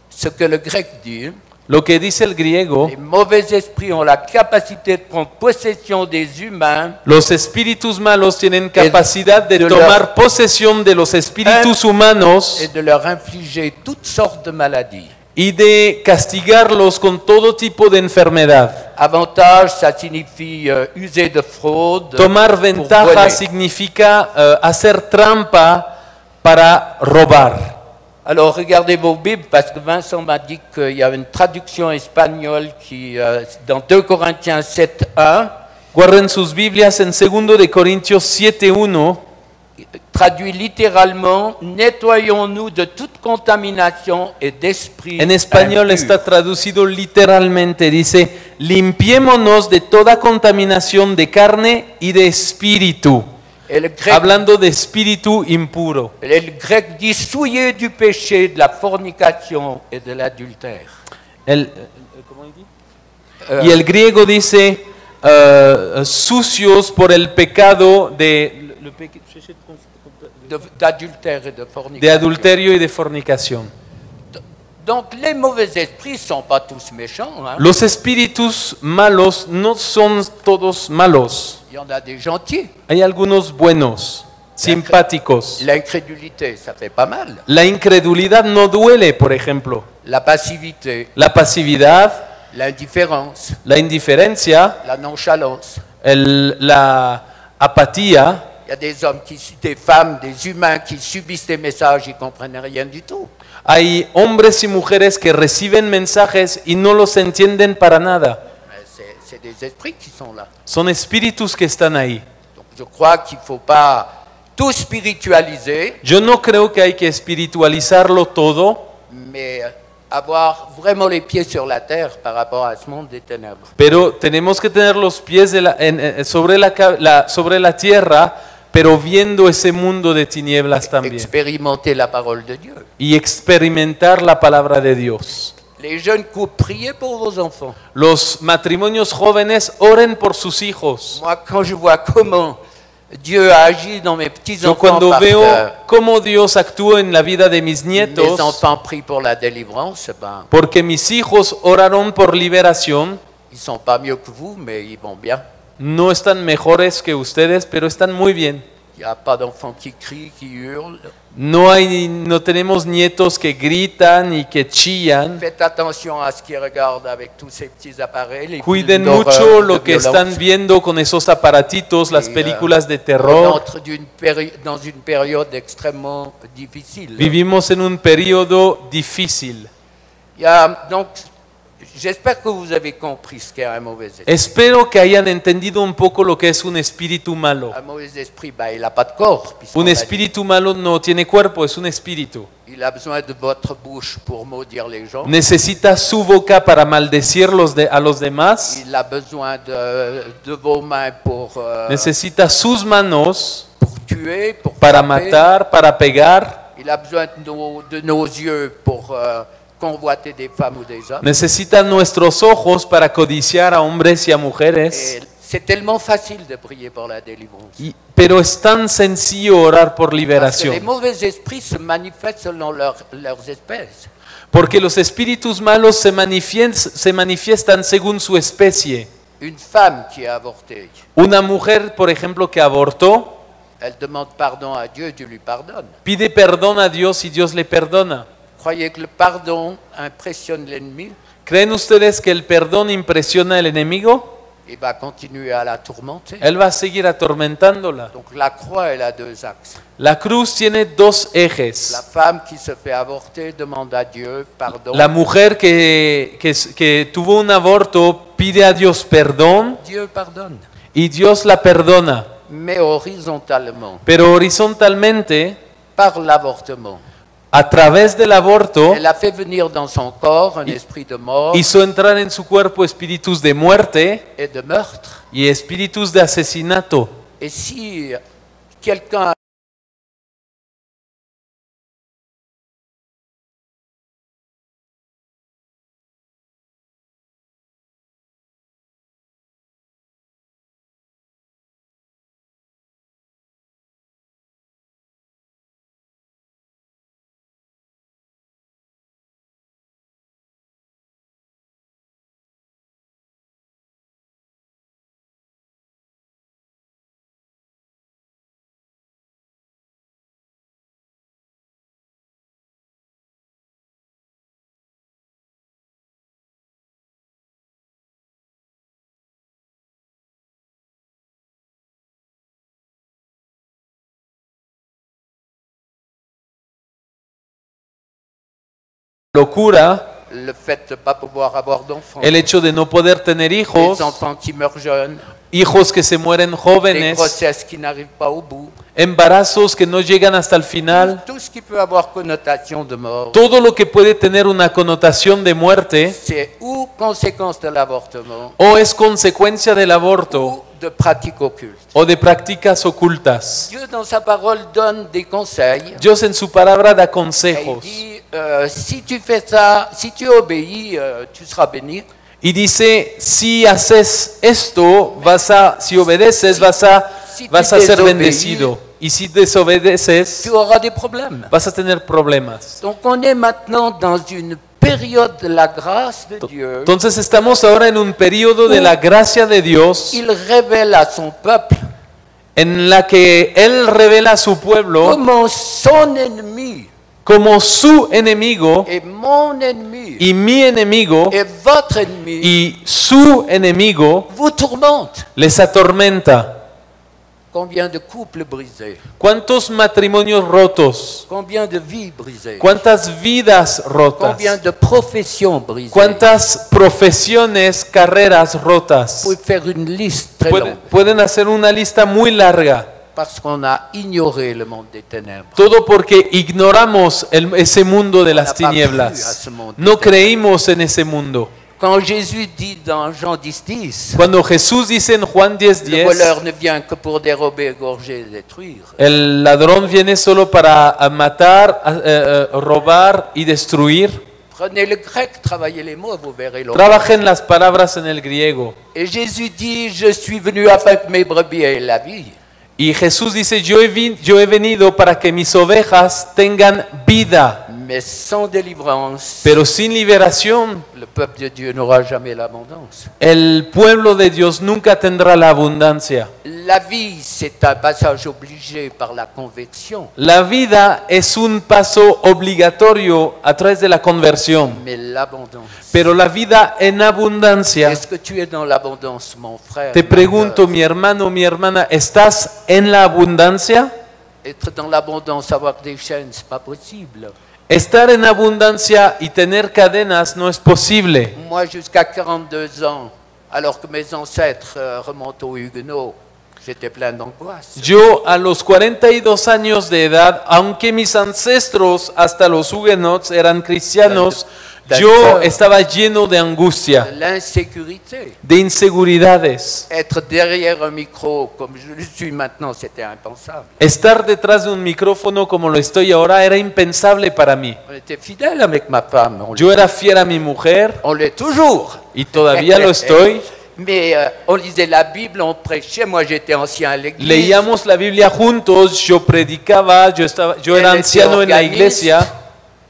Ce que le grec dit, Lo que dice el griego, les mauvais esprits ont la capacité de prendre possession des humains los espíritus malos tienen capacidad de de tomar posesión de los espíritus humanos et de leur infliger toutes sortes de maladies. y de castigarlos con todo tipo de enfermedad. Avantage, ça signifie user de fraude. Tomar pour ventaja voler. significa hacer trampa para robar. Alors regardez vos Bibles parce que Vincent m'a dit qu'il y avait une traduction espagnole qui, dans 2 Corinthiens 7:1, Guarden sus Biblias en 2 de Corintios 7:1. traduit littéralement nettoyons-nous de toute contamination et d'esprit. En español impur. está traducido literalmente, dice, limpiémonos de toda contaminación de carne y de espíritu. Et le grec, Hablando de espíritu impuro. le grec dit souillés du péché, de la fornication et de l'adultère. Y el griego dice, sucios por el pecado D'adultère et de fornication. de adulterio y de fornicación. Donc les mauvais esprits ne sont pas tous méchants. Hein. Los espíritus malos no son todos malos. Il y en a des gentils. Hay algunos buenos, simpáticos. L'incrédulité, ça fait pas mal. La incredulidad no duele, por ejemplo. La passivité, La pasividad, l'indifférence, la indiferencia, la nonchalance. la apatía. Il y a des hommes, des femmes, des humains qui subissent des messages, ils ne comprennent rien du tout. Hay hombres y mujeres que reciben mensajes y no los entienden para nada. Mais c'est des esprits qui sont là. Son espíritus que están ahí. Donc je crois qu'il ne faut pas tout spiritualiser, Yo no creo que hay que espiritualizarlo todo, mais avoir vraiment les pieds sur la terre par rapport à ce monde des ténèbres. pero tenemos que tener los pies sobre la tierra, pero viendo ese mundo de tinieblas también. Expérimenter la parole de Dieu. Y experimentar la palabra de Dios. Les jeunes couples, priez pour vos enfants. Los matrimonios jóvenes, oren por sus hijos. Moi, quand je vois comment Dieu a agi dans mes Yo petits-enfants, cuando parce veo que cómo Dios actúa en la vida de mis mes nietos, enfants prient pour la délivrance, ben, porque mis hijos oraron por liberación, ils ne sont pas mieux que vous, mais ils vont bien. no están mejores que ustedes, pero están muy bien. Il n'y a pas d'enfants qui crient, qui hurlent. No tenemos nietos que gritan y que chillan. Faites attention à ce qu'ils regardent avec tous ces petits appareils. Les Cuiden films mucho d'horreur, lo de que están violence. viendo con esos aparatitos, las Et, películas de On terror. entre dans une période extrêmement difficile. Vivimos en un periodo difícil. Il y a, donc, J'espère que vous avez compris ce qu'est un mauvais esprit. Espero que hayan entendido un poco lo que es un espíritu malo. Un mauvais esprit, ben, il n'a pas de corps. puisqu'on Un l'a dit. espíritu malo no tiene cuerpo, es un espíritu. Il a besoin de votre bouche pour maudire les gens. Necesita su boca para maldecir a los demás. Il a besoin de vos mains pour Necesita sus manos tuer, pour para frapper. matar, para pegar. Il a besoin de nos yeux pour convoiter des femmes ou des hommes. Necesita nuestros ojos para codiciar a hombres y a mujeres. Et c'est tellement facile de prier pour la délivrance. Pero es tan sencillo orar por Parce que les liberación. mauvais esprits se manifestent selon leurs espèces. Porque los espíritus malos se manifiestan según su especie. Une femme qui a avorté, Una mujer, por ejemplo, que abortó, elle demande pardon à Dieu, Dieu lui pardonne. pide perdón a Dios y Dios le perdona. Croyez que le pardon impressionne l'ennemi ¿Creen ustedes que el perdón impresiona al enemigo? et va continuer à la tourmenter. Él va a seguir atormentándola. Donc la croix, elle a deux axes. La cruz tiene dos La ejes. femme qui se fait avorter demande à Dieu pardon. La mujer que tuvo un aborto pide a Dios perdón Dieu pardonne. y Dios la perdona. Mais horizontalement, Pero horizontalmente, par l'avortement, a través del aborto, elle a fait venir dans son corps un esprit de mort hizo entrar en su cuerpo espíritus de muerte et de meurtre. y espíritus de asesinato. Et si quelqu'un Locura, le fait de ne pas pouvoir avoir d'enfants, el hecho de no poder tener hijos, des enfants qui meurent jeunes, hijos que se mueren des jóvenes, grossesses qui n'arrivent pas au bout, embarazos que no llegan hasta el final, tout ce qui peut avoir connotation de mort, todo lo que puede tener una connotación de muerte c'est ou conséquence de l'avortement o es consecuencia del aborto ou de pratiques occultes. o de prácticas ocultas. Dieu, dans sa parole, donne des conseils. Dios en su palabra da Et il consejos dit, si tu fais ça, si tu obéis, tu seras béni. y dice, si haces esto, si obedeces, vas a ser bendecido. Y si desobedeces, Tu auras des problèmes. vas a tener problemas. Donc on est maintenant dans une période de la grâce de Dieu. Entonces estamos ahora en un periodo de la gracia de Dios Il révèle à son peuple en la que Él revela a su pueblo comment son ennemi como su enemigo et mon ennemi y mi enemigo et votre ennemi y su enemigo vous tourmente. les atormenta. Combien de couples brisés, ¿Cuántos matrimonios rotos? combien de vies brisées, ¿Cuántas vidas rotas? combien de professions brisées. ¿Cuántas profesiones, carreras rotas? Vous pouvez faire une liste très longue Pueden hacer una lista muy larga. parce qu'on a ignoré le monde des ténèbres. Todo porque ignoramos ese mundo de las On n'a pas cru à tinieblas. ce monde. No creímos en ese mundo. Quand Jésus dit dans Jean 10:10, Cuando Jesús dice en Juan le 10:10, voleur ne vient que pour dérober, égorger et détruire. el ladrón viene solo para matar, robar y destruir. Prenez le grec, travaillez les mots, vous verrez l'autre. Trabajen las palabras en el griego. Et Jésus dit, je suis venu afin que mes brebis aient la vie. Y Jesús dice, yo he venido para que mis ovejas tengan vida, Mais sans délivrance, pero sin liberación, le peuple de Dieu n'aura jamais l'abondance. el pueblo de Dios nunca tendrá la abundancia. La vie, c'est un passage obligé par la conviction, La vida es un paso obligatorio a través de la conversión, mais l'abondance. pero la vida en abundancia, Est-ce que tu es dans l'abondance, mon frère? te ma pregunto, sœur? mi hermano, mi hermana, ¿estás en la abundancia? Être dans l'abondance, avoir des chaînes, c'est pas possible. Estar en abundancia y tener cadenas no es posible. Moi, jusqu'à 42 ans, alors que mes ancêtres remontent aux Huguenots, j'étais plein d'angoisse. Yo a los 42 años de edad, aunque mis ancestros hasta los hugonots eran cristianos, yo estaba lleno de angustia, L'insécurité. de inseguridades. Être derrière un micro comme je le suis maintenant, c'était impensable. Estar detrás de un micrófono como lo estoy ahora era impensable para mí. On était fidèles avec ma femme. Yo era fiel a mi mujer On l'est toujours. y todavía lo estoy. Mais on lisait la Bible, on prêchait. Moi, j'étais ancien à l'église. Leíamos la Biblia juntos, yo predicaba, yo era anciano en la iglesia.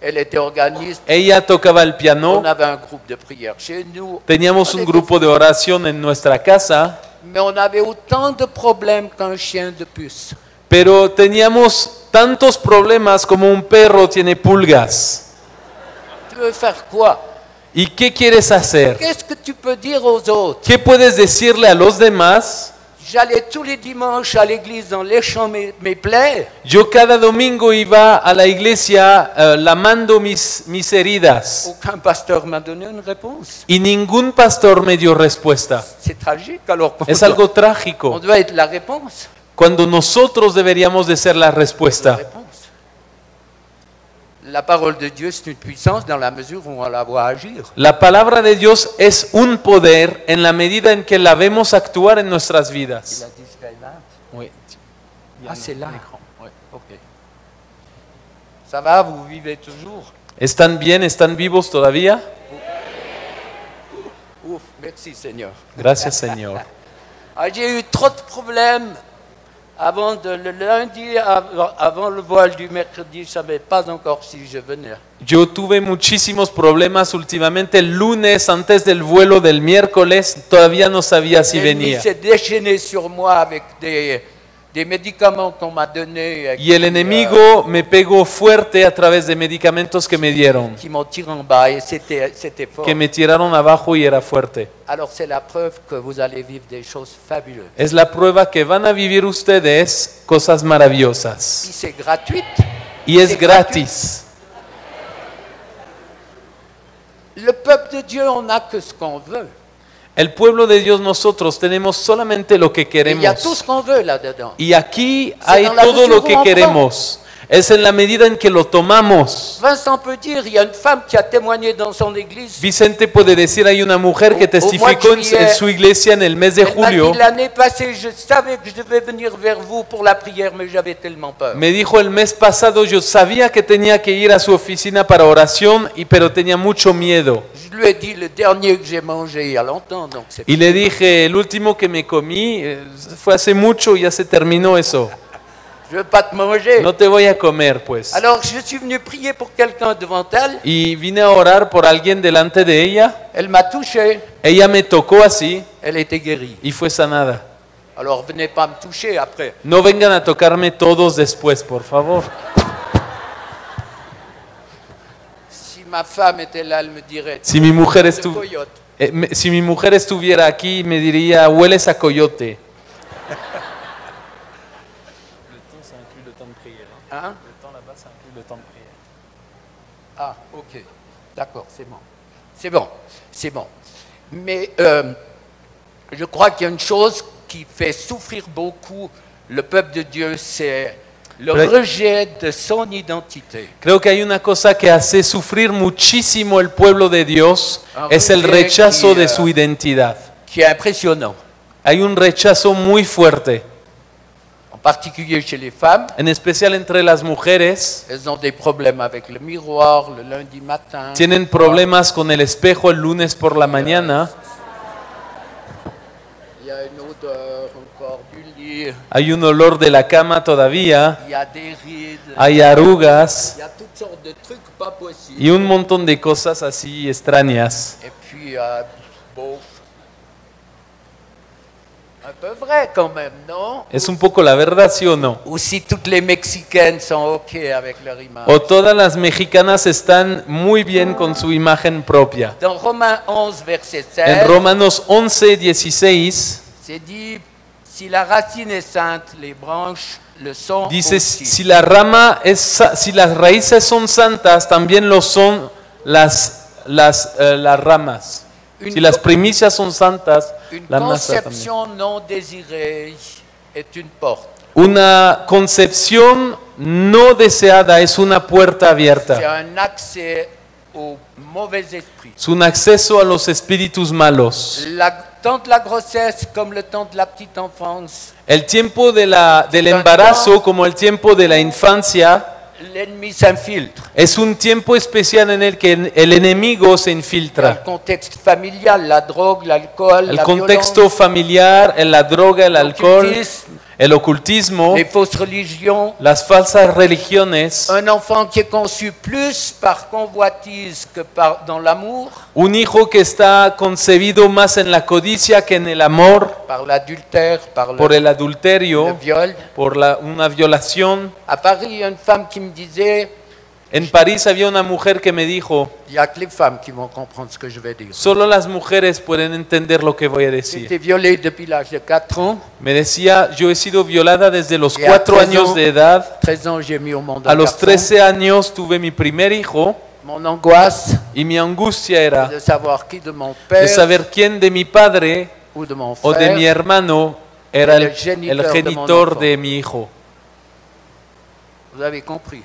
Elle était organiste. Ella tocaba el On piano. avait un groupe de prière chez nous. Teníamos On un était grupo de oración en nuestra casa, Mais on avait autant de problèmes qu'un chien de puce. pero teníamos tantos problemas como un perro tiene pulgas. Tu veux faire quoi? ¿Y qué quieres hacer? Qu'est-ce que tu peux dire aux autres? ¿Qué puedes decirle a los demás? J'allais tous les dimanches à l'église en léchant mes plaies. Yo cada domingo iba a la iglesia lamando mis heridas Aucun pasteur m'a donné une réponse. y ningún pastor me dio respuesta. C'est tragique alors qu'on Es algo on trágico doit être la réponse. cuando nosotros deberíamos de ser la respuesta. Réponse. La parole de Dieu, c'est une puissance dans la mesure où on la voit agir. La palabra de Dios es un poder en la medida en que la vemos actuar en nuestras Il vidas. a dit Skyline. Ah, c'est là. Ouais, ok. Ça va, vous vivez toujours? ¿Están bien? ¿Están vivos todavía? Ouf, merci Seigneur. Gracias, Señor. Ah, j'ai eu trop de problèmes. Le lundi, avant le voile du mercredi, je ne savais pas encore si je venais. Yo tuve muchísimos problemas últimamente. El lunes, antes del vuelo del miércoles, todavía no sabía si L'ennemi venía. s'est déchaîné sur moi avec des médicaments qu'on m'a donnés. Y el enemigo me pegó fuerte a través de medicamentos que me dieron, Qui m'ont tiré en bas et c'était fort. que me tiraron abajo y era fuerte. Alors c'est la preuve que vous allez vivre des choses fabuleuses. Es la prueba que van a vivir ustedes cosas maravillosas. Si c'est gratuit, Y es c'est gratis. le peuple de Dieu, on n'a que ce qu'on veut. El pueblo de Dios, nosotros tenemos solamente lo que Et il y a tout queremos. ce qu'on veut là-dedans. Y aquí hay dans la todo mesure lo que où on queremos. Es en la medida en que lo tomamos. Vincent peut dire, il y a une femme qui a témoigné dans son église. Vicente puede decir, hay una mujer que testificó en su iglesia en el mes de Elle m'a julio. dit, l'année passée, je savais que je devais venir vers vous pour la prière, mais j'avais tellement peur. Me dijo el mes pasado, yo sabía que tenía que ir a su oficina para oración, pero tenía mucho miedo. Je lui ai dit, le dernier que j'ai mangé il y a longtemps, donc c'est Y le dije, el último que me comí fue hace mucho, ya se terminó eso. je veux pas te manger. No te voy a comer, pues. Alors je suis venu prier pour quelqu'un devant elle. Y vine a orar por alguien delante de ella. Elle m'a touché. Ella me tocó así Elle était guérie. y fue sanada. Alors venez pas me toucher après. No vengan a tocarme todos después, por favor. Si ma femme était là, elle me dirait. Si mi mujer, "Tu es coyote." si mi mujer estuviera aquí, me diría, hueles a coyote. Hein? Ah, ok. D'accord, c'est bon. C'est bon, c'est bon. Mais je crois qu'il y a une chose qui fait souffrir beaucoup le peuple de Dieu, c'est le rejet de son identité. Creo que hay una cosa que hace sufrir muchísimo el pueblo de Dios, es el rechazo de su identidad. Qui est impressionnant, Hay un rechazo muy fuerte, en particulier chez les femmes. en especial entre las mujeres. Elles ont des problèmes avec le miroir le lundi matin. Tienen problemas con el espejo el lunes por la mañana. Il y a une odeur encore du lit. Hay un olor de la cama todavía. Il y a des rides. Hay arrugas Il y a toutes sortes de trucs pas possibles. y un montón de cosas así extrañas. Et puis, bof. Un peu vrai quand même, non? Es un poco la verdad, ¿sí o no? Ou si toutes les Mexicaines sont OK avec leur image. O todas las mexicanas están muy bien con su imagen propia. Dans Romains 11, verset En 16, Romanos 11, 16, c'est dit, si la racine est sainte, les branches le sont Dice, aussi. si las raíces son santas, también lo son las ramas. Une Si las co- primicias son santas, Une la masa también. conception non désirée est une porte. Una concepción no deseada es una puerta C'est abierta. un accès au mauvais esprit. Es un acceso a los espíritus malos. Tant de la grossesse comme le temps de la petite enfance, El tiempo del embarazo como el tiempo de la infancia l'ennemi s'infiltre. es un tiempo especial en el que el enemigo se Il y a infiltra. le contexte familial, la drogue, l'alcool, El la contexto violence, familiar, la droga, el alcohol, l'occultisme, el ocultismo, les fausses religions. las falsas religiones. Un enfant qui est conçu plus par convoitise que dans l'amour, Un hijo que está concebido más en la codicia que en el amor, par l'adultère, par por el le adulterio, viol. por una violación. À Paris, il y a une femme qui me disait, En París había una mujer que me dijo, il n'y a que les femmes qui vont comprendre ce que je vais dire. solo las mujeres pueden entender lo que voy a J'ai decir. été violée depuis l'âge de 4 ans. Me decía, yo he sido violada desde los Y a 4 13 años de edad. 13 ans, j'ai mis au monde A un los garçon. 13 años tuve mi primer hijo Mon angoisse y mi angustia era de savoir qui de mon de père saber quién de mi padre ou de mon o de mi frère hermano era El el genitor de genitor mon de mi hijo. Vous avez compris.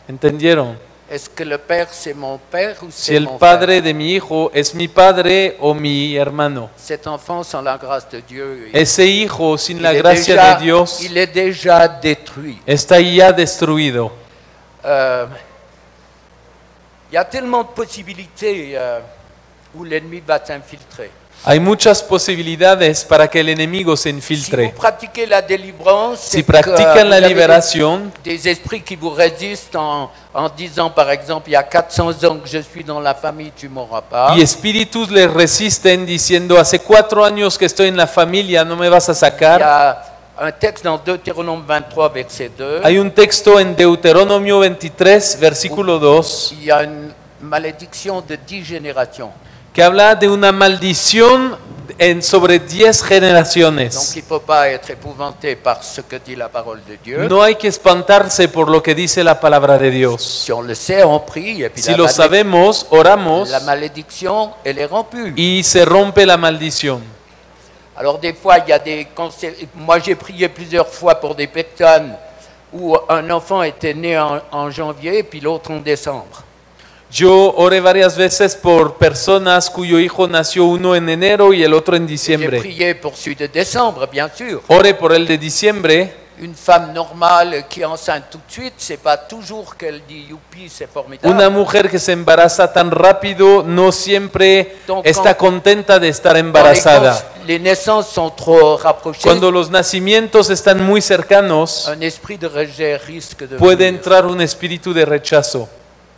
¿Entendieron? Est-ce que le père, c'est mon père ou Si c'est el mon padre frère? de mi hijo es mi padre o mi hermano. Cet enfant, sans la grâce de Dieu, Ese hijo, sin la est gracia déjà- de Dios, il est déjà détruit. está ya destruido. Il y a tellement de possibilités où l'ennemi va s'infiltrer. Hay muchas posibilidades para que el enemigo se Si vous infiltre. pratiquez la délivrance, Si c'est que practican la vous avez liberación, des esprits qui vous résistent en disant, par exemple, il y a 400 ans que je suis dans la famille, tu m'auras pas. y espíritus les resisten diciendo, hace 4 años que estoy en la familia, no me vas a Il y sacar. a un texte dans Deutéronome 23, verset 2. Hay un texto en Deuteronomio 23, versículo 2, Il y a une malédiction de 10 générations. que habla de una maldición sobre 10 Donc generaciones. il ne faut pas être épouvanté par ce que dit la parole de Dieu. No hay que espantarse por lo que dice la palabra de Dios. Si on le sait, on prie. Et puis Si lo sabemos, oramos la malédiction, elle est rompue. y se rompe la maldición. Alors des fois, il y a des conseils. Moi, j'ai prié plusieurs fois pour des personnes où un enfant était né en janvier et puis l'autre en décembre. Yo oré varias veces por personas cuyo hijo nació uno en enero y el otro en J'ai diciembre. prié pour celui de décembre, bien sûr. Oré por el de diciembre. Une femme normale qui est enceinte tout de suite, c'est pas toujours qu'elle dit youpi, c'est formidable. Una mujer que se embaraza tan rápido no siempre Donc, está contenta de estar Quand embarazada. les naissances sont trop rapprochées, Cuando los nacimientos están muy cercanos, un esprit de rejet risque de puede venir. entrar un espíritu de rechazo.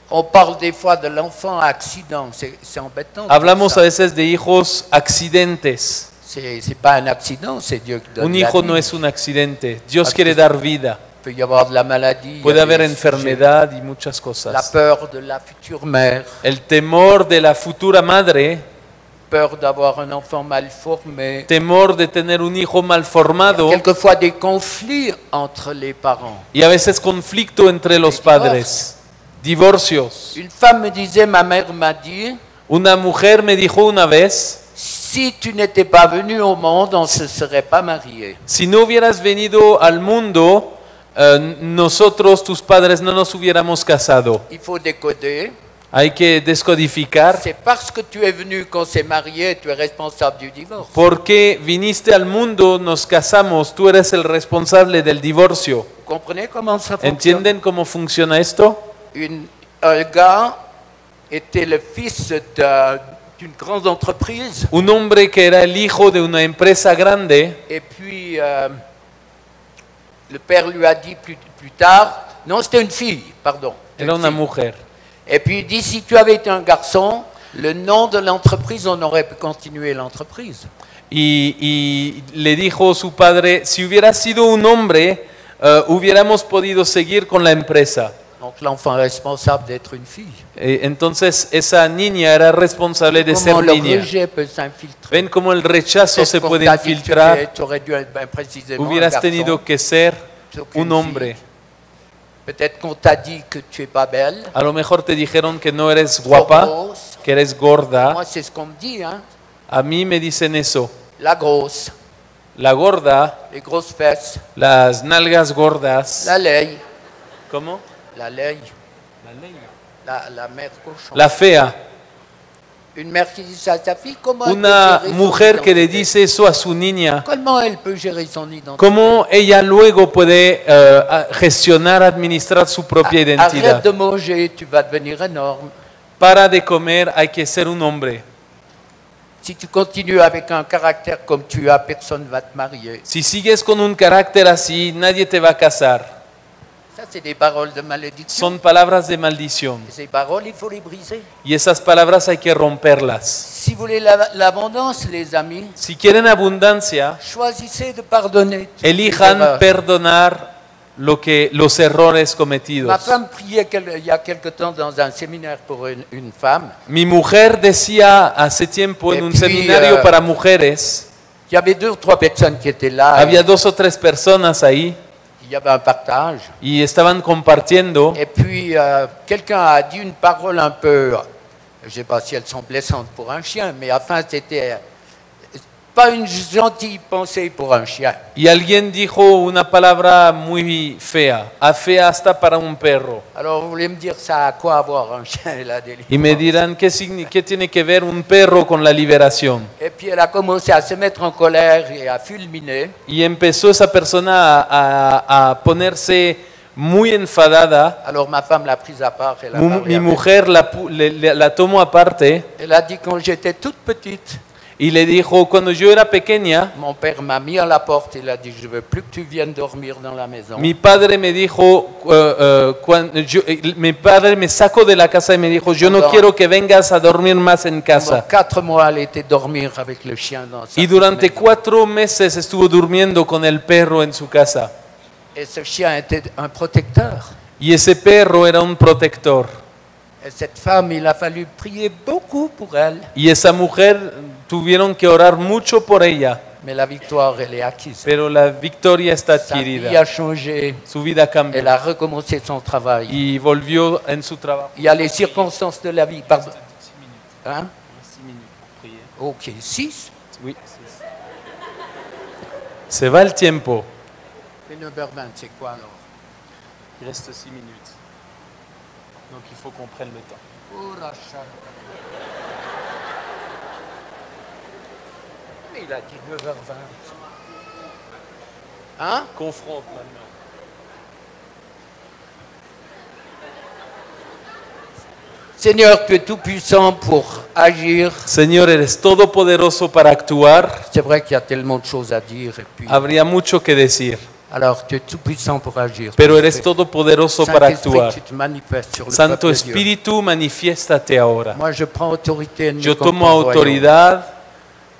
On parle des fois de l'enfant accident, c'est embêtant. Hablamos ça. a veces de hijos accidentes. C'est pas un accident, c'est Dieu qui donne Un la hijo vie. no es un accidente. Dios Parce quiere que- dar vida. Il peut y avoir de la maladie, Puede il y a haber des enfermedad y muchas sujets. La cosas. peur de la future mère, El temor de la futura madre, peur d'avoir un enfant mal formé. temor de tener un hijo mal formado Quelquefois des conflits entre les parents. y a veces conflicto entre los padres. Divorcios. Une femme me disait, ma mère m'a dit, Una mujer me dijo una vez, si tu n'étais pas venu au monde, on ne se serait pas mariés. si no hubieras venido al mundo, nosotros, tus padres, no nos hubiéramos casado. Il faut décoder. Hay que descodificar. C'est parce que tu es venu qu'on s'est marié, tu es responsable du divorce. Porque viniste al mundo, nos casamos, tú eres el responsable del divorcio. Vous comprenez comment ça fonctionne? ¿Entienden cómo funciona esto? Un gars était le fils d'une grande entreprise Un hombre que era el hijo de una empresa grande et puis le père lui a dit plus tard, non c'était une fille, pardon. era une una fille. mujer. Et puis il dit, si tu avais été un garçon, le nom de l'entreprise, on aurait pu continuer l'entreprise. Y le dijo su padre, si hubiera sido un hombre, hubiéramos podido seguir con la empresa. Donc l'enfant est responsable d'être une fille. Entonces esa niña era responsable de ser Comment le niña. rejet peut s'infiltrer? Ven cómo el rechazo se Est-ce qu'on puede t'a dit que infiltrar. tu aurais dû être précisément un Hubieras garçon? tenido que ser aucune un hombre. fille. Peut-être qu'on t'a dit que tu es pas belle. A lo mejor te dijeron que no eres trop guapa, grosse. que eres gorda. Moi, c'est ce qu'on me dit, hein. A mí me dicen eso. La grosse, La gorda, les grosses fesses, las nalgas gordas. la ley, ¿Cómo? la ley, la mère cochon. La fea. Une mère qui dit ça à sa fille, comment elle Una peut gérer son mujer que le identité? dice eso a su niña. Comment elle peut gérer son identité? ¿Cómo ella luego puede gestionar, administrar su propia Arrête identidad? de manger, tu vas devenir énorme. Para de comer, hay que ser un hombre. Si tu continues avec un caractère comme tu as, personne ne va te marier. Si sigues con un carácter así, nadie te va a casar. Ça, c'est des paroles de malédiction. Son palabras de maldición. Ces paroles, il faut les briser. Y esas palabras hay que romperlas. Si vous voulez l'abondance, les amis, Si quieren abundancia, choisissez de pardonner toutes les elijan erreurs. perdonar los errores Ma cometidos. femme priait il y a quelque temps dans un séminaire pour une femme. Mi mujer decía hace tiempo en un Puis, seminario para mujeres, Il y avait 2 ou 3 personnes qui étaient là. había 2 o 3 personas ahí Il y avait un partage. y estaban compartiendo. Et puis, quelqu'un a dit une parole un peu, je ne sais pas si elles sont blessantes pour un chien, mais enfin, c'était pas une gentille pensée pour un chien. Y alguien dijo una palabra muy fea, fea hasta para un perro. Alors, vous voulez me dire ça à quoi avoir un chien et la délivrance? Y me dirán, ¿qué tiene que ver un perro con la liberación? Et puis, elle a commencé à se mettre en colère et à fulminer. Y empezó esa persona a ponerse muy enfadada. Alors, ma femme l'a prise à part. Elle a Mi parlé avec mujer la tomó aparte elle. Elle a dit, quand j'étais toute petite, y le dijo, cuando yo era pequeña, mon père m'a mis à la porte. Il a dit, je ne veux plus que tu viennes dormir dans la maison. mi padre me dijo, mi padre me sacó de la casa y me dijo, yo no Perdón. quiero que vengas a dormir más en Pendant casa. 4 mois, elle était dormir avec le chien dans sa Y petite durante maison. 4 meses estuvo durmiendo con el perro en su casa. Et ce chien était un protecteur. Y ese perro era un protector. Et cette femme, il a fallu prier beaucoup pour elle. Y esa mujer tuvieron que orar mucho por ella, Mais la victoire, elle est acquise. pero la victoria está Sa vie adquirida. a changé. Su vida cambió Elle a recommencé son travail. y volvió en su trabajo. Il y a les circonstances de la vie. Pardon. Hein? Ok, 6. Oui. Se va el tiempo. Et 9h20, c'est quoi alors? Il reste 6 minutes. Donc il faut qu'on prenne le temps. Oh la chatte. Mais il a dit 9h20. Hein? Confronte maintenant. Seigneur, tu es tout puissant pour agir. Señor, eres todopoderoso para actuar. C'est vrai qu'il y a tellement de choses à dire. Et puis, Habría mucho que decir, alors, tu es tout puissant pour agir. pero eres todopoderoso para Saint-Esprit, actuar. tu te manifestes sur le Santo peuple de Dieu. Espíritu, manifiéstate ahora. Moi, je prends autorité en Yo tomo autoridad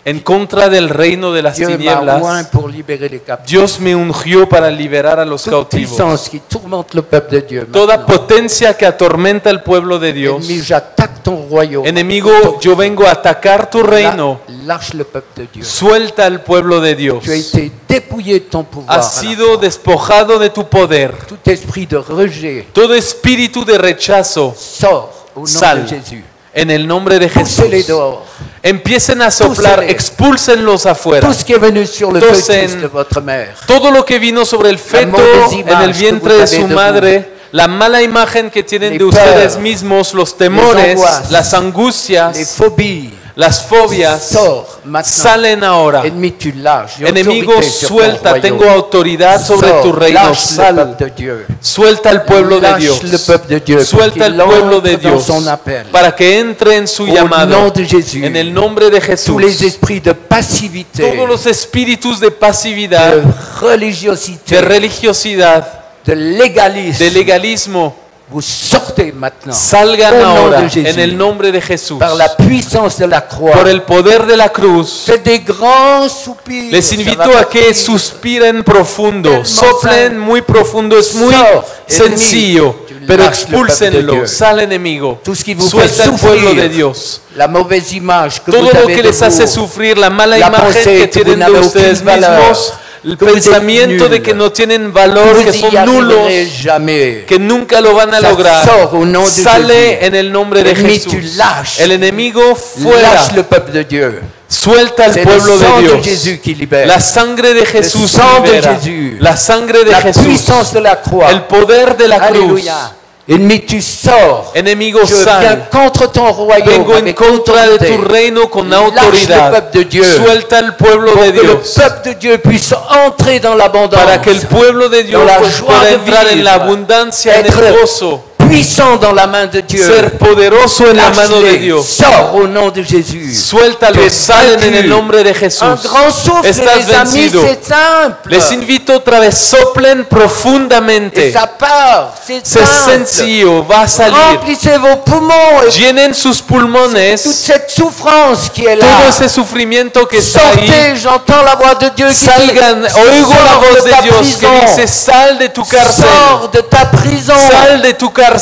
en contra del reino de las Dieu m'a oint tinieblas. pour libérer les captifs. Dios me ungió para liberar a los Toute cautivos. puissance qui tourmente le peuple de Dieu. Toda maintenant. potencia que atormenta al pueblo de Dios. Ennemi, j'attaque ton royaume. Enemigo, yo vengo a atacar tu reino. Lâche le peuple de Dieu. Suelta al pueblo de Dios. Tu as été dépouillé de ton pouvoir. Has sido despojado de tu poder. Tout esprit de rejet Todo espíritu de rechazo, sort au nom Sal. de Jésus. en el nombre de Jesús. Poussez-les dehors. Empiecen a soplar, Púsele. expúlsenlos afuera. Tout ce qui est venu sur le Tosen. fœtus de votre mère. Todo lo que vino sobre el feto mauvaise en image el que vientre vous de avez su de madre, la mala imagen que tienen Les de ustedes peurs, mismos, los temores, angoisses, las Les angustias, phobies. las fobias, Sors maintenant. salen ahora. Ennemi, tu lâches. J'ai Enemigo, autorité sur ton suelta, royaume. tengo autoridad sobre Sors, tu reino. lâche le Sal, peuple de Dieu. suelta al pueblo de Lâche Dios. le peuple de Dieu Suelta pour al qu'il pueblo de entre dans Dios son appel. para que entre en su Au llamado. nom de Jésus. En el nombre de Tous les Jesús. esprits de passivité, Todos los espíritus de pasividad, de religiosité, de religiosidad, de légalisme, de legalismo, vous sortez maintenant. salgan Au nom ahora de Jésus. en el nombre de Jesús. Par la puissance de la croix. Por el poder de la cruz. Faites des grands soupirs. Les Ça invito va a pas que finir. suspiren profundo, Tellement soplen sal. muy profundo, es muy Sors, sencillo, ennemi. pero Tu lâches le peuple de expúlsenlo, Dieu. sal enemigo, Tout ce qui vous suelta fait el pueblo souffrir. de Dios. La mauvaise image que Todo vous lo avez que de les hace vous. sufrir, la mala La imagen pensée que que tienen vous de n'avez ustedes aucune valeur. mismos, el que vous êtes pensamiento de nuls, que no tienen valor, que vous son y nulos, arriverez jamais. que nunca lo van a Ça lograr. sort au nom de Sale Jésus. en el nombre de Ennemi, Jesús. tu lâches. El enemigo fuera. Lâche le peuple de Dieu. Suelta al C'est le pueblo sang de de Dios. Jésus qui libère. La sangre de Jesús sang de libera. Jésus. La sangre de La Jesús. puissance de la croix. El poder de la cruz. Alléluia. Ennemi, tu sors. Enemigo, Je viens sal. contre ton royaume Vengo en avec contra de autorité. tu reino con Lâche le autoridad. peuple de Dieu. Suelta al pueblo Pour de que le Dios. peuple de Dieu puisse entrer dans l'abondance. Para que el pueblo de Dios dans la joie pueda de entrar en la vivre, abundancia, en être el gozo. puissant dans la main de Dieu. Ser poderoso en la mano de Lâche-les. Dios. Sors au nom de Jésus. Tu Suéltalos, es salen en vaincu. el nombre de Un Jesús. grand souffle, Estás les amis, vencido. c'est simple. Les invito otra vez, soplen Et profundamente. ça part, c'est C'est simple. sencillo, va a salir. Remplissez vos poumons et Llenen sus toute pulmones, cette souffrance qui est là. todo ese sufrimiento que está ahí. Sortez, j'entends la voix de Dieu qui Salgan, dit, oigo la sors voz de de ta Dios prison. que dice, sal de tu cárcel, Sors de ta prison. sal de tu cárcel.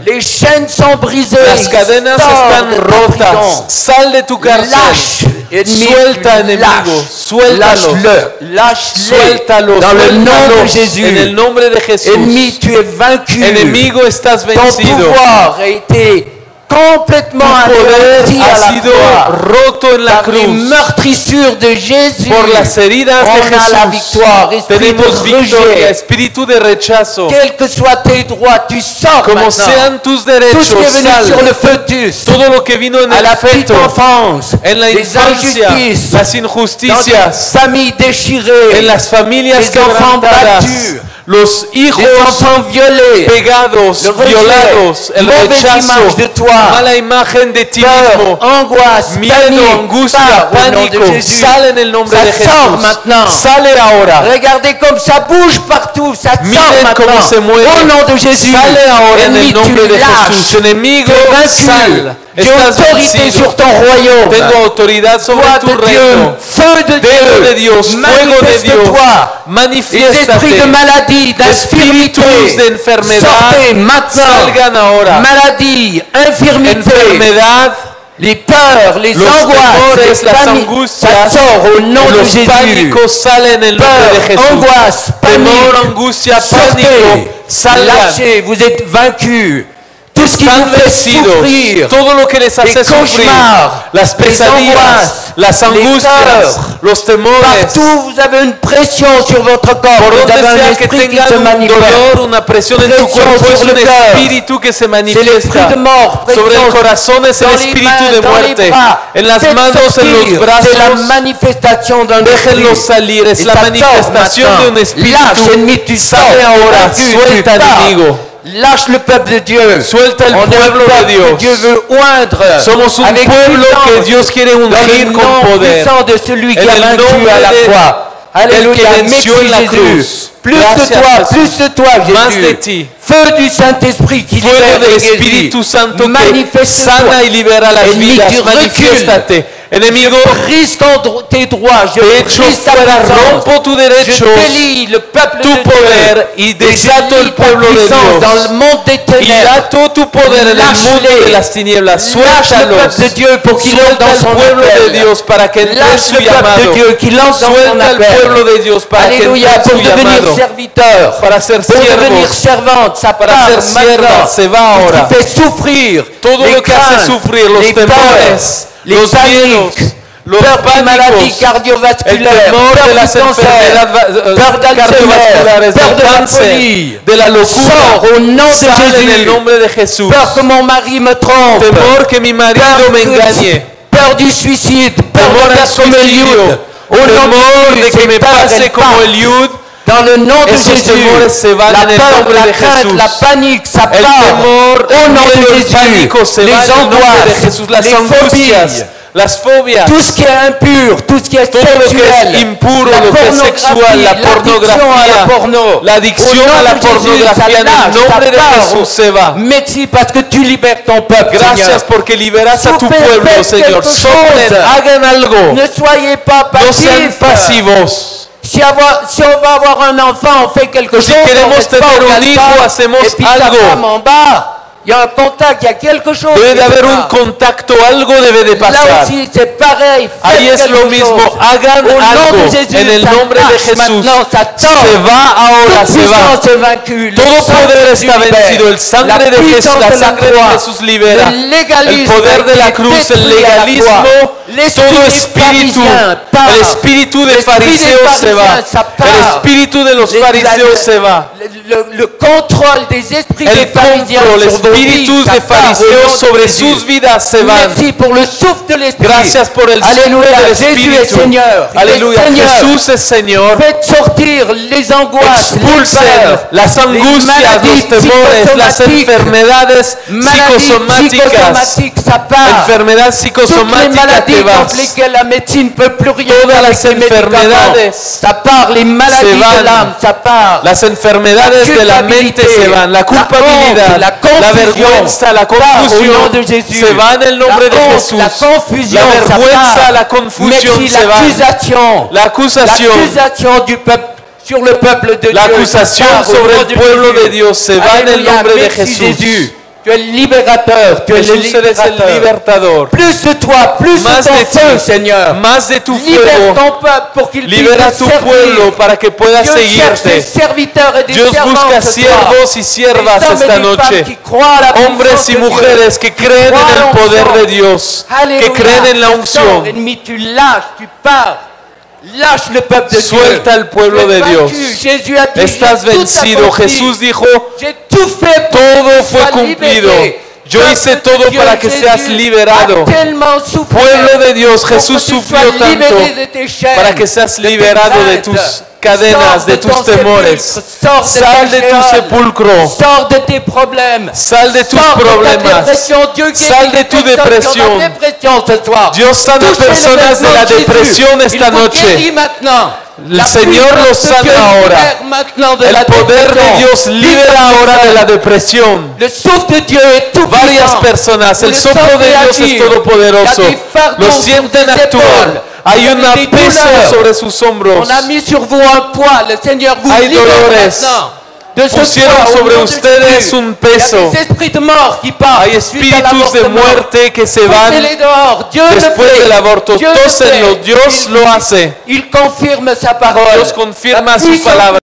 Les chaînes sont brisées. Las cadenas Sors están de ta rotas, prison. sal de tu cárcel. Lâche, ennemi, Suelta, enemigo, lâche. suéltalos. Lâche-le. Suéltalos, Dans le nom de suéltalos, Jésus. en el nombre de Jesús. Ennemi, tu es vaincu. Enemigo, estás Ton vencido. pouvoir a été complètement Tu poder anéanti à ha la sido croix. roto en la Par les cruz. meurtrissures de Jésus, Por las heridas de on a la Jesús victoire. Esprit tenemos de victoria, rejet, espíritu de rechazo. quels que soient tes droits, tu sors Como maintenant. sean tus Tout ce derechos, qui est venu sur sal. le fœtus, Todo lo que vino en à el la petite feto, enfance, en la les infancia, injustices, las dans des injusticias, familles déchirées, en las familias les enfants quebrantadas, battus, los hijos les enfants violés, pegados, le rejet, violados, el mauvaise rechazo, image de toi, mala imagen de ti peur, mismo, angoisse, miedo, panique, angustia, peur au nom de pánico, Jésus. sale en el nombre Ça de sort Jesús. maintenant. Sale ahora. Regardez comme ça bouge partout, ça sort Miren maintenant. cómo se mueve. Au nom de Jésus. Sale ahora en Ennemi, el nombre tu de lâches. Jesús. Enemigo, Tu es vaincu. sal. J'ai Estás autorité vencido. sur ton royaume. Tengo autoridad sobre Foi tu de Dieu, reino. feu de Dedo de Dieu, Dios, fuego de Dios. manifeste-toi. Les esprits de Manifiéstate. maladie, d'infirmité, Espíritus de enfermedad, sortez maintenant. salgan ahora. Maladie, infirmité, Enfermedad, les peurs, les los angoisses, temores, les las paniques, angustias, ça sort au nom de los Jésus. pánicos salen en el nombre de Peur, Jesús. angoisse, Temor, panique, angustia, sortez, pánico, salgan. lâchez, vous êtes vaincus. Tout ce qui Están vous fait vencidos. souffrir, Todo lo que les hace les sufrir, cauchemars, las les pesadillas, angoisses, las les angustias, peurs. los temores, Partout, vous avez une pression sur votre corps. por Vous donde avez un sea que esprit qui se tengan un manifeste. dolor, una presión en tu Presión cuerpo, es sobre un el cœur. espíritu que se C'est l'esprit manifiesta. de mort. Sobre el Pression corazón es el dans les espíritu mains, de dans les muerte. bras. En las Faites manos, en sortir. los C'est la brazos, manifestation d'un déjenlo esprit. salir. Es Et la ça sort manifestación de un maintenant. espíritu. Lâche, ennemi, tu sors. Sale ahora, Vaincu, suelta, tu pars. enemigo. Lâche le peuple de Dieu. Suelta el On est un pueblo de peuple Dios. que Dieu veut oindre. Somos un avec pueblo puissance, que Dios quiere dans le ungir con nom poder. puissant de celui qui En a el vaincu nombre à la de- croix. Alléluia, el que venció merci en la Jésus. cruz. Plus Gracias, de toi, Jesús. plus de toi, Más de Jésus. ti. Feu du Saint-Esprit qui Fuego libère del et guérit. Espíritu Santo que Manifeste-toi. sana y libera las Ennemi, vidas. tu recules. Manifiéstate. Enemigo, Brise tes droits, je te echo brise ta fuera, puissance. rompo tu Je derecho, délie le peuple tu de poder y Dieu. Et je desato lie el ta pueblo de puissance dans Dios. le monde des Y ténèbres. ato tu poder en el mundo Lâche-les. de las tinieblas. Lâche le Suéltalos. peuple de Dieu pour qu'il entre Suelta dans al son pueblo de appel. Dios para que entre en Lâche su le peuple llamado. de Dieu qu'il entre dans son Suelta al appel. pueblo de Dios para que entre Alléluia, en pour su devenir llamado. serviteur, Para ser pour devenir siervos. servante, ça Para part ser sierva, maintenant. se va ahora. Tout ce qui fait souffrir, Todo les lo que hace craintes, sufrir, los les temores, peurs, les los miedos, paniques, los peur de maladies pánicos, el cardiovasculaires, temor peur de du las cancer, peur cardiovasculares, d'Alzheimer, peur del de la cáncer, folie. de la locura. Sors au nom de Sale en el Jésus. nombre de Jesús. Peur que mon mari me trompe. Temor que mi marido Peur me que- engañe. Peur du suicide. Peur Temor de al faire comme Eliud. suicidio. Au nom Temor de de que Jésus, me ces peurs, pase elles como partent. Eliud. Dans le nom de Esos Jésus, temores se van la en el peur, nombre la de crainte, Jesús. la panique, ça El part. temor, Au nom el de miedo, el Jésus, pánico se les va en el nombre de angoisses, Jesús. Las les angustias, phobies, las fobias, tout ce qui est impur, tout ce qui est todo lo que sexuel, es impuro, la lo que es sexual, la l'addiction à la porno, pornografía, la adicción Au nom a la de Jésus, pornografía, ça en el lâche, nombre ça de part. Jesús se va. Merci parce que tu libères ton peuple, Gracias Seigneur. porque liberas a tu Faites pueblo, quelque Señor. chose. Soplen, hagan algo. Ne soyez pas No sean passifs. pasivos. Si on va avoir un enfant, on fait quelque Si chose. queremos on reste pas tener au un altar, hijo, hacemos et puis sa algo. femme en bas. Il y a un contact, il y a quelque chose. Debe de haber un contacto, algo debe de Là pasar. aussi, c'est pareil. Ahí Faites es lo quelque mismo, chose. hagan Au nom algo de Jésus, en el ça nombre de marche Jesús. maintenant, ça Se tord. va ahora, Toute se va. puissance est vaincue. Le Todo sang poder de está Jésus libère. vencido, el sangre de Jesús, puissance la de sangre de croix, Jesús libera. le légalisme El poder de la a été cruz, el détruit à la legalismo, croix. L'esprit todo des espíritu, pharisiens part. el espíritu de L'esprit des fariseos se va. pharisiens, ça part. El espíritu de los fariseos se va. Le contrôle des esprits des El pharisiens control, sur vos vies, espíritus ça de part au nom fariseos de sobre Jésus. sus vidas se van. Merci pour le souffle de l'esprit. Gracias por el soplo Alléluia, del Jésus est Espíritu. Seigneur. Il est Aleluya, Seigneur. Jesús es Señor. Faites sortir les angoisses, les Expulsen peurs, las les angustias, maladies los temores, las psychosomatiques, enfermedades maladies psicosomáticas. psychosomatiques, ça part. Enfermedad Toutes les psicosomática maladies te contre vas. lesquelles la médecine ne peut plus rien Todas faire las avec les médicaments. enfermedades Ça part, les maladies se van. de l'âme, ça part. Las enfermedades de la mente se van. La culpabilidad, la la vergüenza, la part au nom confusión de Jésus. se va en el nombre de La honte, Jesús. la confusion, La ça vergüenza, part. la confusión Merci, se va. l'accusation du peuple sur le peuple de La Dieu. acusación ça part au sobre nom el de pueblo Jésus. de Dios se va en el Alléluia, nombre de merci Jesús. Jésus. Tu es le libérateur, tu es le Jesús eres el libérateur. libertador. Plus de toi, plus Más de de ton feu, ti, Seigneur. más de tu Libère fuego. ton peuple pour qu'il Libera puisse tu te servir. pueblo para que pueda Dieu cherche des seguirte. serviteurs et des Dios servantes busca ce soir. siervos y siervas Des hommes et esta des femmes noche. qui croient à la Hombres puissance y de Dieu. mujeres que creen en el poder de Dios, Alléluia. que creen en la Sors, unción. ennemi, tu lâches, tu pars. Lâche le peuple de Suelta Dieu. al pueblo Tu es de Dios. vaincu. Jésus a dit, Estás j'ai tout vencido. accompli. Jesús dijo, J'ai tout fait pour todo que tu fue sois cumplido. libéré. Yo Peuple hice de todo Dieu, para que Jésus seas liberado. a tellement souffert Pueblo de Dios, pour que Jesús tu sufrió sois tanto libéré de tes chaînes, para que seas de tes liberado de craintes. tus cadenas, Sors de ton tus temores. sépulcre, sors Sal de ta tu géole, sepulcro. sors de tes problèmes, Sal de tus sors de ta problemas. dépression. Dieu guérit Sal de les tu personnes qui ont depresión. la dépression ce soir. Dios sana Touchez-le personas de maintenant, la Jésus. depresión esta Il vous noche. guérit maintenant. El La Señor puissance los de sana Dieu ahora. libère maintenant de El la poder de dépression. Dios libera ahora de la depresión. Le souffle de Dieu est tout Varias puissant. personas, el Le soplo sang de Dios es réagit. todopoderoso. Il y a des fardeaux Lo sur sienten tes actuar. épaules. Hay Il y a una des peso douleurs. sobre sus hombros. On a mis sur vous un poids. Le Seigneur vous Hay libère dolores. maintenant de ce Pusieron poids au sobre nom de ustedes Jésus. un peso. Il y a des esprits de mort qui partent. Hay suite à espíritus de l'avortement. muerte que se van Poussez-les dehors. Dieu le después fait. del aborto. Dieu le Tósenlo, fait. Dios lo hace. Il confirme sa parole. Dios confirma La su puissance palabra.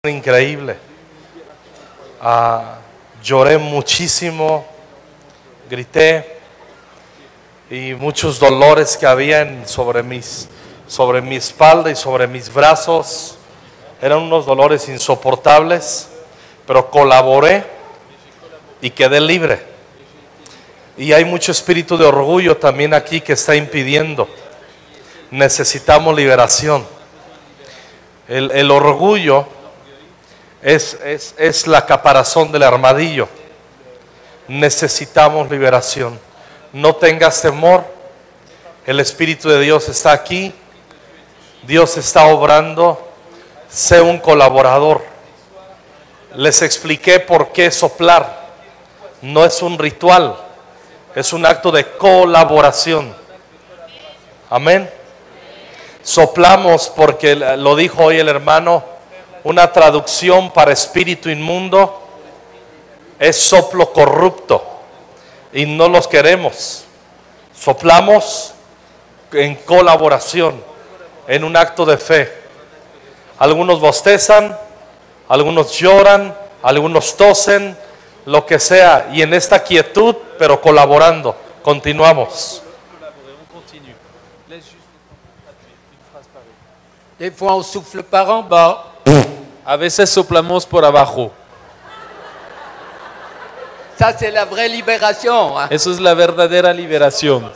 Increíble. Lloré muchísimo, grité y muchos dolores que habían sobre mi espalda y sobre mis brazos. Eran unos dolores insoportables, pero colaboré y quedé libre. Y hay mucho espíritu de orgullo también aquí que está impidiendo. Necesitamos liberación. El orgullo es la caparazón del armadillo. Necesitamos liberación. No tengas temor. El Espíritu de Dios está aquí. Dios está obrando. Sé un colaborador. Les expliqué por qué soplar. No es un ritual. Es un acto de colaboración. Amén. Soplamos porque lo dijo hoy el hermano. Una traducción para espíritu inmundo es soplo corrupto y no los queremos. Soplamos en colaboración, en un acto de fe. Algunos bostezan, algunos lloran, algunos tosen, lo que sea, y en esta quietud, pero colaborando, continuamos. Des fois, on souffle par en bas. A veces soplamos por abajo. Ça, c'est la vraie libération. Hein. Eso es la verdadera liberación.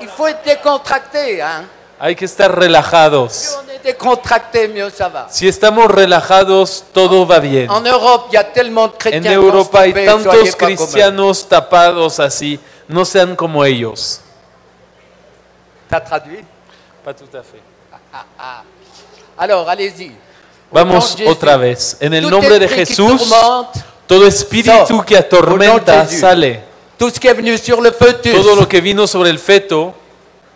Il faut être décontracté. Hein. Hay que estar Plus relajados. on est décontracté, mieux ça va. Si estamos relajados, todo va bien. En Europe, il y a tellement de chrétiens En Europa hay constipés, soyez tantos pas comme eux. cristianos tapados así. No sean como ellos. T'as traduit? Pas tout à fait. Alors, allez-y. Au nom Vamos de Jésus. otra vez. En el Tout nombre de esprit qui Jesús, tourmente, todo espíritu sort. que atormenta Au nom de Jésus. sale. tout ce qui est venu sur le fœtus, Todo lo que vino sobre el feto,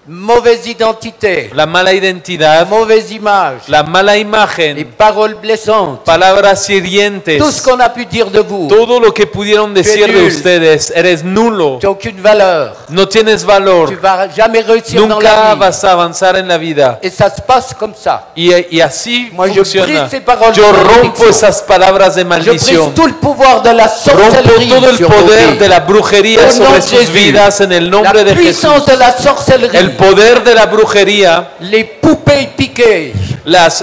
mauvaise identité, la mala identidad, mauvaise image, la mala les imagen, paroles blessantes, palabras tout ce hirientes, qu'on a pu dire de vous, todo lo que pudieron decir de nul. ustedes, eres nulo, tu n'as aucune valeur, no tienes tu valor, vas jamais réussir dans nunca la vie. vas a avanzar en la vida. Et ça se passe comme ça. Y así Moi, je funciona. brise ces paroles Yo de rompo malédiction. esas palabras de Je brise maldición. tout le pouvoir de la Rompo sorcellerie todo el sur vos poder vies. de la brujería Au nom sobre de sus Jésus. vidas en el nombre La de Jesús. puissance de la sorcellerie, El poder de la brujería, les poupées piquées,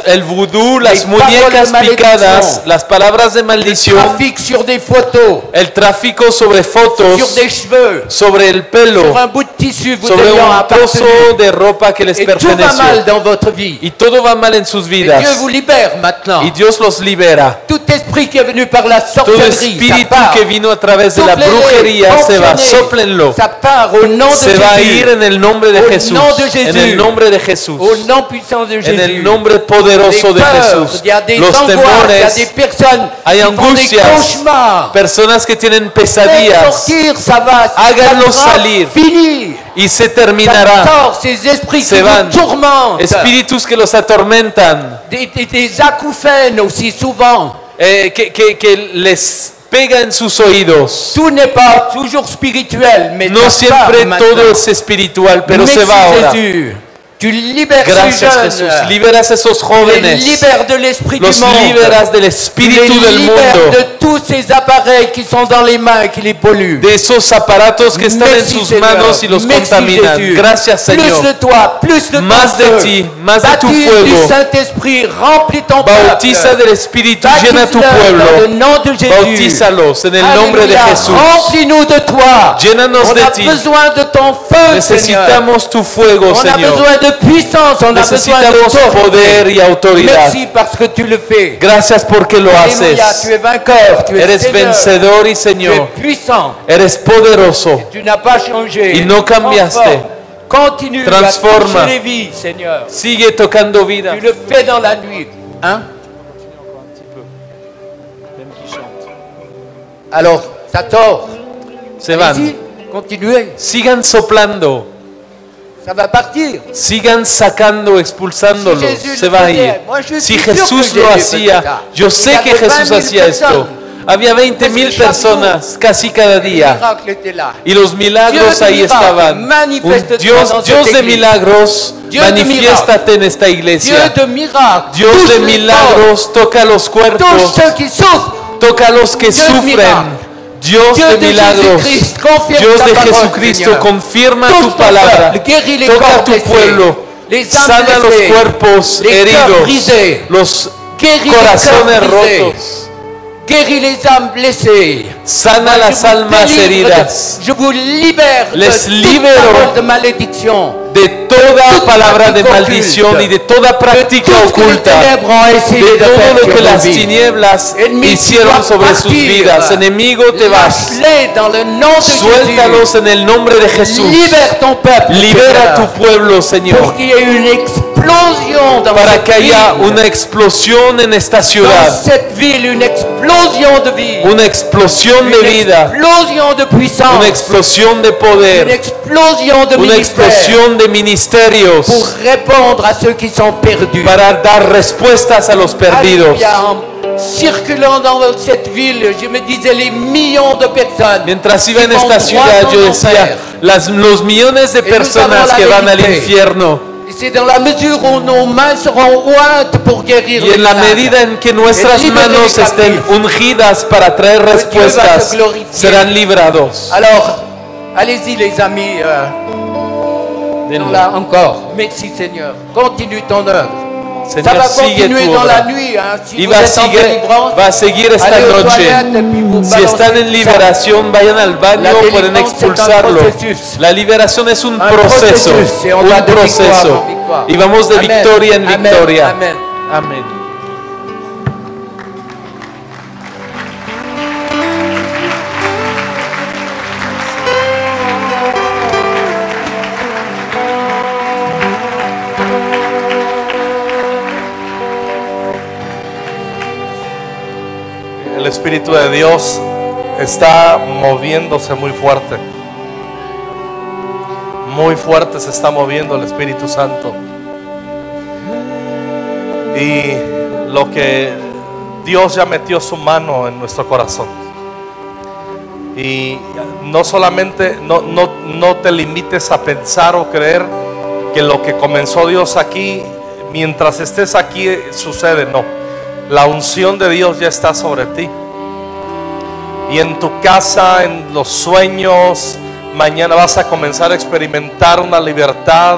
el vudú, las Les paroles muñecas de maldición. picadas, las palabras de le maldición, trafic sur des photos, el tráfico sobre sur fotos, des cheveux, sobre el pelo, sur un bout de tissu vous sobre ayant un trozo appartenu. de ropa que les Et tout va mal perteneció. dans votre vie. Y todo va mal en sus Et vidas. Dieu vous libère maintenant. Y Dios los libera. Tout esprit qui est venu par la Todo sorcellerie, ça espíritu part. que vino a través de la Soufflez-les, brujería se va, fonctionnez. sóplenlo. Ça part au nom de Se va a Jésus. ir en el nombre de Au Jesús. nom de Jésus. En el nombre de Jesús. Au nom puissant de Jésus. En el nombre poderoso de Les peurs, Jesús. il y a des Los angoisses, il y a des temores, personnes hay qui font des angustias, cauchemars. personas que tienen Faites pesadillas, sortir, ça va, Háganlos ça sera salir. fini. y se Ça terminará. sort, ces esprits Se qui van. vous tourmentent. Espíritus que los atormentan, Des acouphènes aussi souvent. que les pega en sus oídos. Tout n'est pas toujours spirituel, mais No ça part siempre maintenant. todo es espiritual, pero Merci se va ahora. Jésus. Tu libères Gracias ces Jesús. jeunes. Liberas esos Tu les jóvenes. libères de l'esprit du Los monde. liberas del Tu les espíritu del libères mundo. de tous ces appareils qui sont dans les mains et qui les polluent. De esos aparatos que están en Merci, sus Seigneur. manos y los Merci, contaminan. Jésus. Gracias Plus Señor. de toi, plus de Más ton de feu. ti, más de tu Baptise fuego. du Saint-Esprit, remplis ton Bautiza peuple. del Espíritu, llena tu Baptise-le dans le pueblo. nom de Jésus. Bautízalos en el nombre de Alléluia. Jesús. Remplis-nous de toi. Llénanos On de a ti. besoin de ton feu, Seigneur. Necesitamos tu fuego, On a Señor. besoin de puissance, on a besoin de Necesitamos poder y autoridad. Merci parce que tu le fais. Gracias porque lo Alléluia, haces. tu es vainqueur, tu es Eres Seigneur, vencedor y tu es Señor. puissant, Eres poderoso. tu n'as pas changé. Y no cambiaste. Transforme. Continue Transforma. à toucher les vies, Seigneur. Sigue tocando vida. Tu le fais dans la nuit. Hein? Alors, ça tord. Se van. Allez-y, continuez. Sigan soplando. Ça va partir. Sigan sacando, expulsándolos. Si Jesús Se lo va a hacía, ir. moi, je Si suis sûr Jesús que lo Jésus hacía, faisait ça. yo Il y sé que avait Jesús 20 000 hacía esto. personnes. Había 20,000 Parce que chaque personas casi cada Le día. miracle était là. Y los milagros Dios de ahí miracles, estaban. manifieste-toi Dios, dans Dios cette de église. milagros, Dios de manifiéstate en esta Dieu iglesia. de miracles. Dios touche de les milagros, toca los corps, touche cuerpos, ceux qui souffrent. toca a los que Dios de sufren. miracles. Dios Dios de de milagros, Jesucristo, confirma Dios ta de parole, Jesucristo, Señor. confirma Touche tu ton palabra. peuple, guéris les Toca a corps tu blessés, pueblo, les âmes sana los blessées, cuerpos les cœurs heridos, brisés, los guéris les corazones cœurs brisés, rotos. guéris les âmes blessées. Sana Je las vous almas délivre heridas je vous libère Les de toute libero parole de malédiction. de toda palabra de práctica maldición oculta. y de toda práctica Tout ce que les oculta, ténèbres ont essayé de de todo faire lo sur que nos las vies. tinieblas Ennemi, tu hicieron dois sobre sus partir. vidas. Enemigo, te vas. Lâche-les dans le nom de Suéltalos en el nombre de Jésus. Jesús. Libère ton peuple. Libera Seigneur, tu pueblo, pour Señor, qu'il y ait une explosion dans para cette que haya ville. una explosión en esta Dans ciudad, cette ville, une explosion de vie. una explosión de Une vida, explosion de puissance. una explosión de Une poder, explosion de una ministère. explosión de Pour ministerios répondre à ceux qui sont perdus. para dar respuestas a los perdidos. Alléluia. En circulant dans cette ville, je me disais les millions de personnes. Mientras iba en qui vont esta droit ciudad, en yo enfer. decía, los millones de nous avons personas la que van al vérité. infierno, Et c'est dans la mesure où nos mains seront ointes pour guérir y les en la malades. medida en que nuestras manos estén ungidas para traer respuestas, serán librados. Alors, allez-y les amis, Denlo. Là encore. Merci Seigneur. Continue ton œuvre. Ça Señor, va sigue continuer tu dans la obra. nuit. Hein. Si Y vous va a, êtes en délivrance, va a seguir esta allez aux noche. toilettes et puis vous Si balancez están en tout ça. liberación, vayan al baño, La pueden délivrance, c'est un expulsarlo. processus. La liberación es un Un proceso, processus, et on va un de victoire proceso. en victoire. Y vamos de Amen. victoria en Amen. victoria. Amen. Amén. El Espíritu de Dios está moviéndose muy fuerte. Muy fuerte se está moviendo el Espíritu Santo. Y lo que Dios ya metió su mano en nuestro corazón. Y no solamente, no te limites a pensar o creer que lo que comenzó Dios aquí, mientras estés aquí sucede. No, la unción de Dios ya está sobre ti. Y en tu casa, en los sueños, mañana vas a comenzar a experimentar una libertad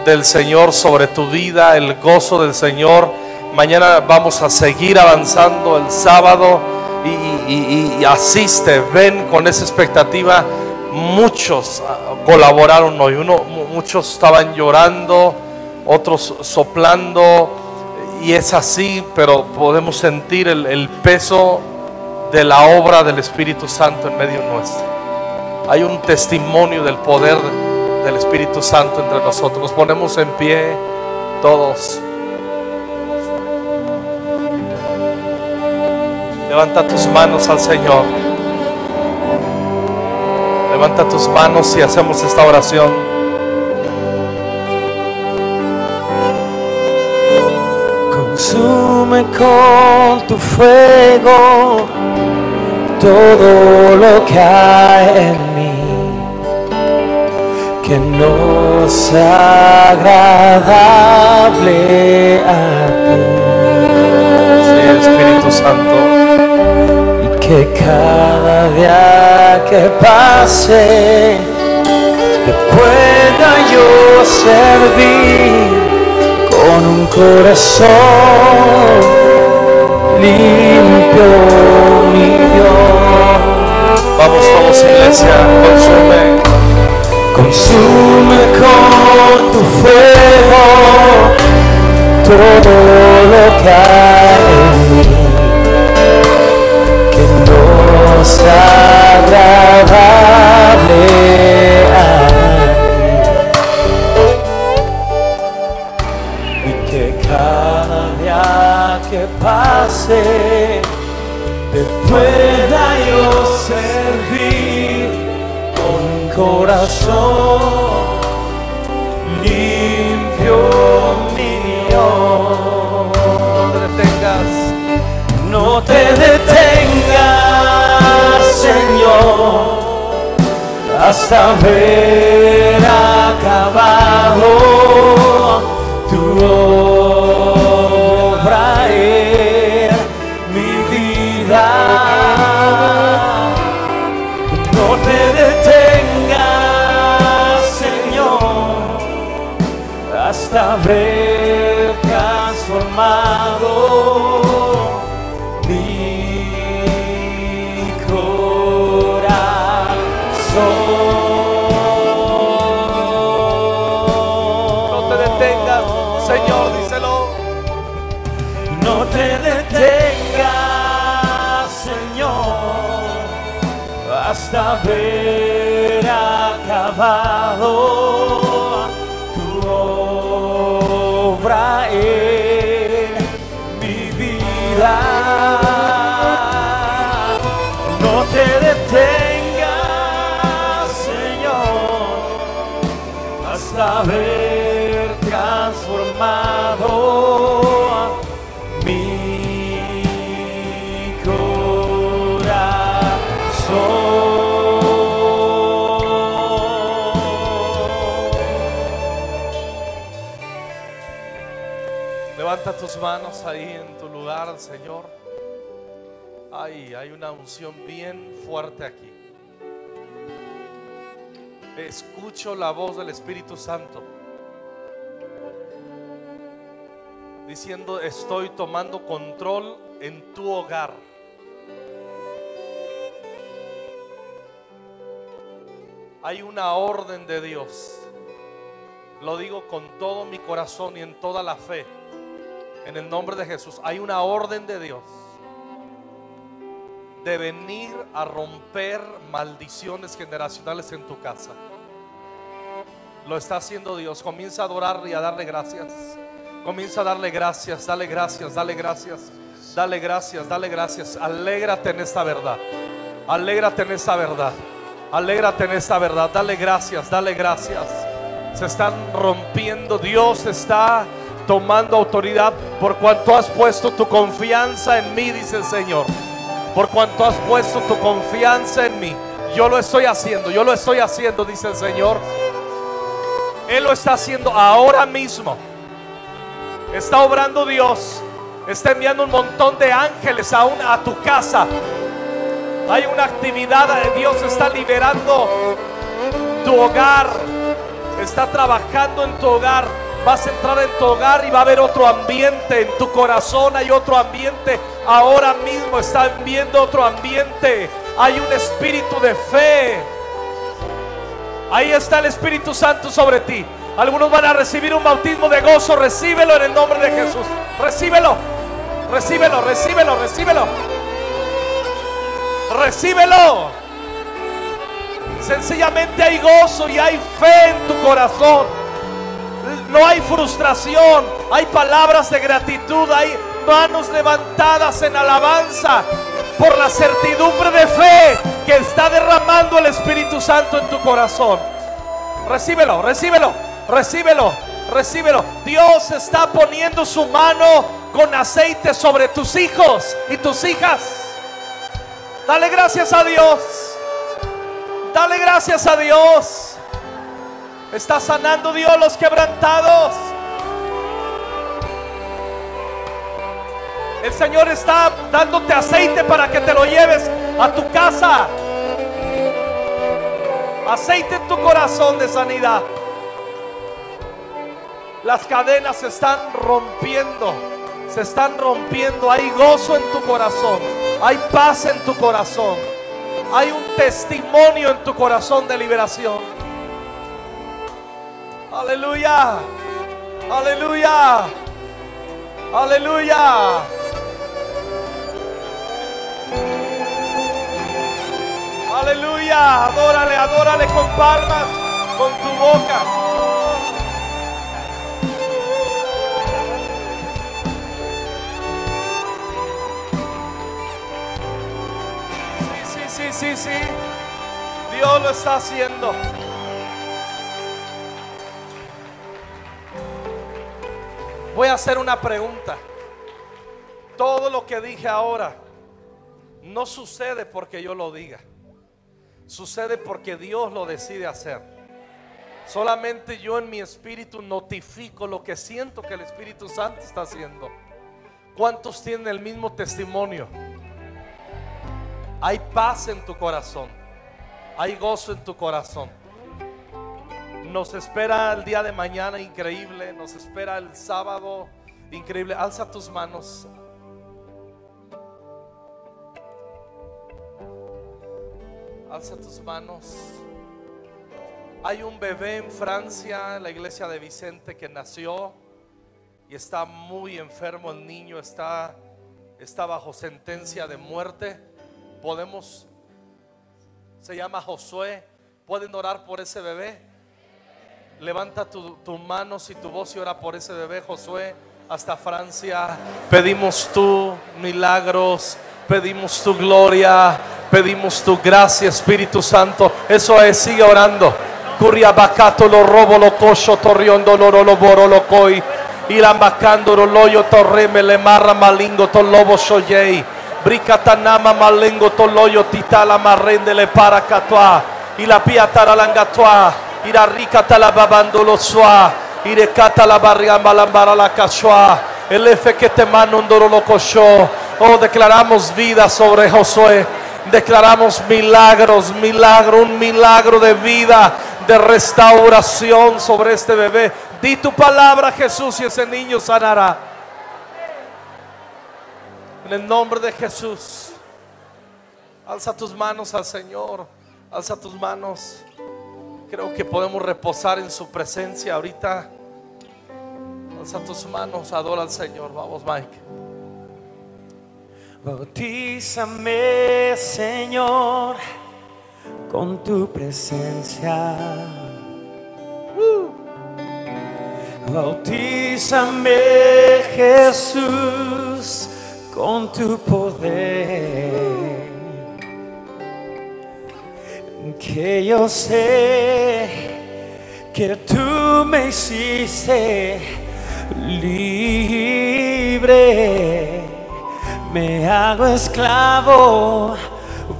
del Señor sobre tu vida, el gozo del Señor. Mañana vamos a seguir avanzando el sábado y asiste, ven con esa expectativa. Muchos colaboraron hoy, muchos estaban llorando, otros soplando, y es así, pero podemos sentir el peso de la obra del Espíritu Santo en medio nuestro. Hay un testimonio del poder del Espíritu Santo entre nosotros. Nos ponemos en pie todos. Levanta tus manos al Señor. Levanta tus manos y hacemos esta oración. Consume con tu fuego todo lo que hay en mí, que no sea agradable a ti. Sí, Espíritu Santo. Y que cada día que pase te pueda yo servir con un corazón limpio, mi Dios. Vamos todos, iglesia, Consume con tu fuego todo lo que hay en mí, que no sea agradable a ti, y que cada día que pase te pueda yo servir con un corazón limpio, mi Dios. No te detengas, Señor, hasta ver acabado tu obra en mi vida. No te detengas, Señor, hasta ver transformado mi corazón. No te detengas, Señor, díselo. No te detengas, Señor, hasta ver acabado tu obra en mi vida. No te detengas, Señor, hasta ver transformado mi Levanta tus manos ahí en tu lugar, Señor. Ay, hay una unción bien fuerte aquí. escucho la voz del Espíritu Santo diciendo: estoy tomando control en tu hogar. Hay una orden de Dios. Lo digo con todo mi corazón y en toda la fe. En el nombre de Jesús, hay una orden de Dios de venir a romper maldiciones generacionales en tu casa. Lo está haciendo Dios. Comienza a adorarle y a darle gracias. Comienza a darle gracias, dale gracias, dale gracias, dale gracias, dale gracias. Alégrate en esta verdad. Alégrate en esta verdad. Alégrate en esta verdad. Dale gracias, dale gracias. Se están rompiendo. Dios está tomando autoridad. Por cuanto has puesto tu confianza en mí, dice el Señor. Por cuanto has puesto tu confianza en mí, yo lo estoy haciendo, yo lo estoy haciendo, dice el Señor. Él lo está haciendo ahora mismo. Está obrando Dios. Está enviando un montón de ángeles aún a tu casa. Hay una actividad, Dios está liberando tu hogar. Está trabajando en tu hogar. Vas a entrar en tu hogar y va a haber otro ambiente. En tu corazón hay otro ambiente. Ahora mismo están viendo otro ambiente. Hay un espíritu de fe. Ahí está el Espíritu Santo sobre ti. Algunos van a recibir un bautismo de gozo. Recíbelo en el nombre de Jesús. Recíbelo. Recíbelo, recíbelo, recíbelo. Recíbelo. Sencillamente hay gozo y hay fe en tu corazón. No hay frustración. Hay palabras de gratitud. Hay manos levantadas en alabanza por la certidumbre de fe que está derramando el Espíritu Santo en tu corazón. Recíbelo, recíbelo, recíbelo, recíbelo. Dios está poniendo su mano con aceite sobre tus hijos y tus hijas. Dale gracias a Dios. Dale gracias a Dios. Está sanando Dios los quebrantados. El Señor está dándote aceite para que te lo lleves a tu casa. Aceite en tu corazón de sanidad. Las cadenas se están rompiendo. Se están rompiendo. Hay gozo en tu corazón. Hay paz en tu corazón. Hay un testimonio en tu corazón de liberación. Aleluya. Aleluya. Aleluya. Aleluya. Adórale, adórale con palmas, con tu boca. Sí. Dios lo está haciendo. Voy a hacer una pregunta. Todo lo que dije ahora no sucede porque yo lo diga. Sucede porque Dios lo decide hacer. Solamente yo en mi espíritu notifico lo que siento que el Espíritu Santo está haciendo. ¿Cuántos tienen el mismo testimonio? Hay paz en tu corazón. Hay gozo en tu corazón. Nos espera el día de mañana increíble. Nos espera el sábado increíble. Alza tus manos. Alza tus manos. Hay un bebé en Francia, en la iglesia de Vicente, que nació y está muy enfermo. El niño está bajo sentencia de muerte. Se llama Josué. ¿Pueden orar por ese bebé? Levanta tus manos y tu voz y ora por ese bebé, Josué, hasta Francia. Pedimos tu milagros, pedimos tu gloria, pedimos tu gracia, Espíritu Santo. Eso es, sigue orando. Curiabacato lo robo lo cocho torriondo lo boro lo coi. Ilambacando lo loyo torreme le marra malingo to lobo soyei. Bricatanama malengo to loyo titala marrende le para catoa. Y la piatara langatoa. Ira ricata la babando lo sua. Irecata la barriga malambara la cachua. El efe que te manondoro lo cochó. Oh, declaramos vida sobre Josué. Declaramos milagros, un milagro de vida, de restauración sobre este bebé. Di tu palabra, Jesús, y ese niño sanará. En el nombre de Jesús. Alza tus manos al Señor. Alza tus manos. Creo que podemos reposar en su presencia ahorita. Alza tus manos, adora al Señor. Vamos, Mike. Bautízame, Señor, con tu presencia. Bautízame, Jesús, con tu poder. Que yo sé que tú me hiciste libre. Me hago esclavo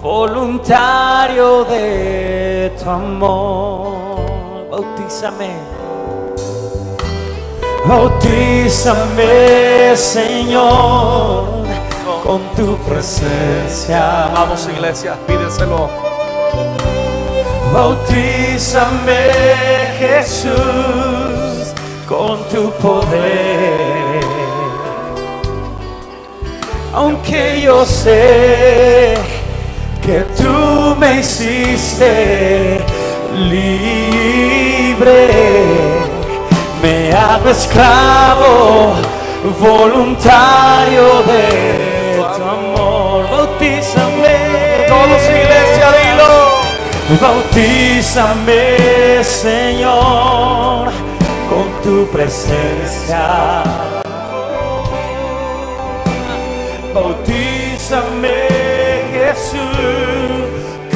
voluntario de tu amor. Bautízame. Bautízame, Señor, con tu presencia. Vamos, iglesia, pídeselo. Bautízame, Jesús, con tu poder. Aunque yo sé que tú me hiciste libre, me hago esclavo voluntario de tu amor. Bautízame. Todos, iglesia, dilo. Bautízame, Señor, con tu presencia. Bautízame, Jesús,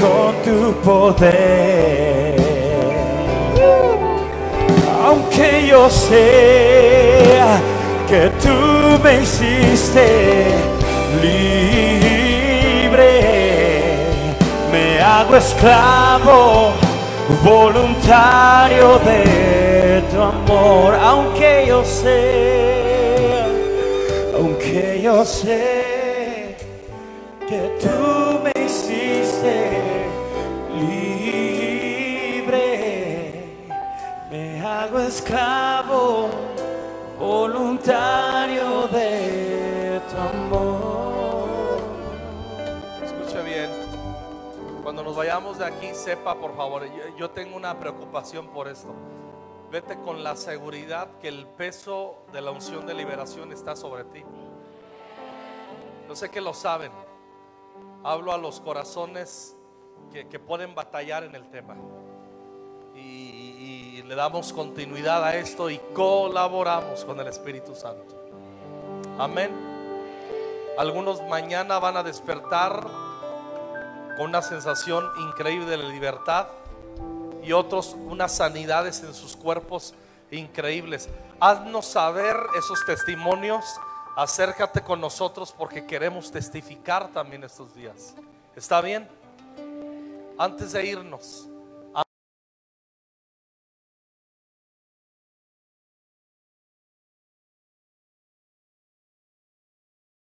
con tu poder. Aunque yo sé que tú me hiciste libre, me hago esclavo voluntario de tu amor. Aunque yo sé que tú me hiciste libre, me hago esclavo voluntario de tu amor. Escuche bien. Cuando nos vayamos de aquí, sepa, por favor, yo tengo una preocupación por esto. Vete con la seguridad que el peso de la unción de liberación está sobre ti. Yo sé que lo saben. Hablo a los corazones que pueden batallar en el tema. Y le damos continuidad a esto y colaboramos con el Espíritu Santo. Amén. Algunos mañana van a despertar con una sensación increíble de libertad, y otros unas sanidades en sus cuerpos increíbles. Haznos saber esos testimonios. Acércate con nosotros porque queremos testificar también estos días. ¿Está bien? Antes de irnos,